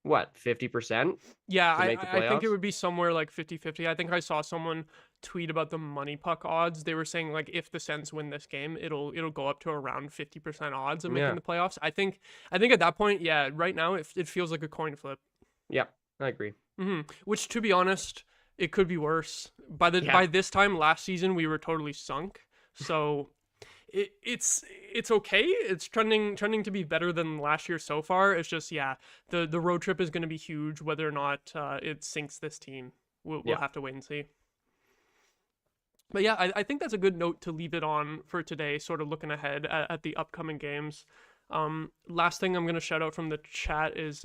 what, 50%? Yeah, I think it would be somewhere like 50-50. I think I saw someone tweet about the money puck odds. They were saying like if the Sens win this game, it'll go up to around 50% odds of making the playoffs. I think at that point, right now it feels like a coin flip. Yeah, I agree. Which, to be honest, it could be worse. By this time last season, we were totally sunk. So it's okay. It's trending to be better than last year so far. It's just the road trip is going to be huge. Whether or not it sinks this team, we'll have to wait and see. But I think that's a good note to leave it on for today. Sort of looking ahead at the upcoming games. Last thing I'm going to shout out from the chat is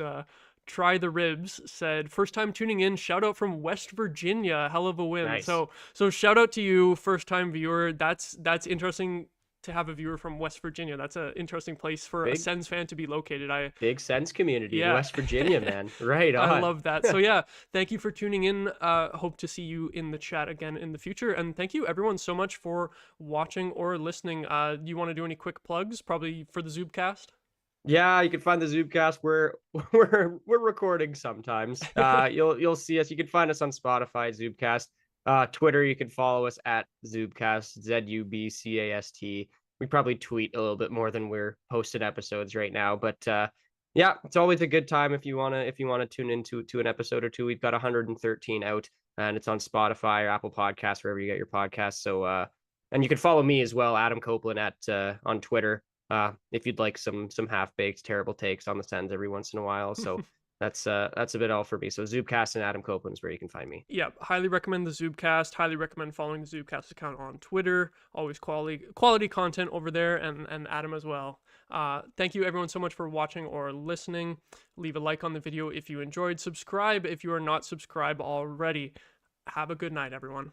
Try the Ribs said, first time tuning in, shout out from West Virginia, hell of a win. Nice. So shout out to you, first time viewer. That's interesting to have a viewer from West Virginia. That's an interesting place for a Sens fan to be located. Big Sens community in West Virginia, man. Right on. I love that. So thank you for tuning in. Hope to see you in the chat again in the future. And thank you everyone so much for watching or listening. Do you want to do any quick plugs, probably for the Zubcast? Yeah, you can find the Zubcast. We're recording sometimes. You'll see us. You can find us on Spotify, Zubcast. Twitter, you can follow us at Zubcast, Zubcast. We probably tweet a little bit more than we're posting episodes right now, but it's always a good time if you wanna tune into an episode or two. We've got 113 out. and it's on Spotify or Apple Podcasts, wherever you get your podcasts. So, and you can follow me as well, Adam Coplan on Twitter, if you'd like some half-baked terrible takes on the Sens every once in a while. So that's a bit all for me. So Zubcast and Adam Coplan is where you can find me. Yeah, highly recommend the Zubcast. Highly recommend following the Zubcast account on Twitter. Always quality content over there, and Adam as well. Thank you everyone so much for watching or listening. Leave a like on the video if you enjoyed. Subscribe if you are not subscribed already. Have a good night, everyone.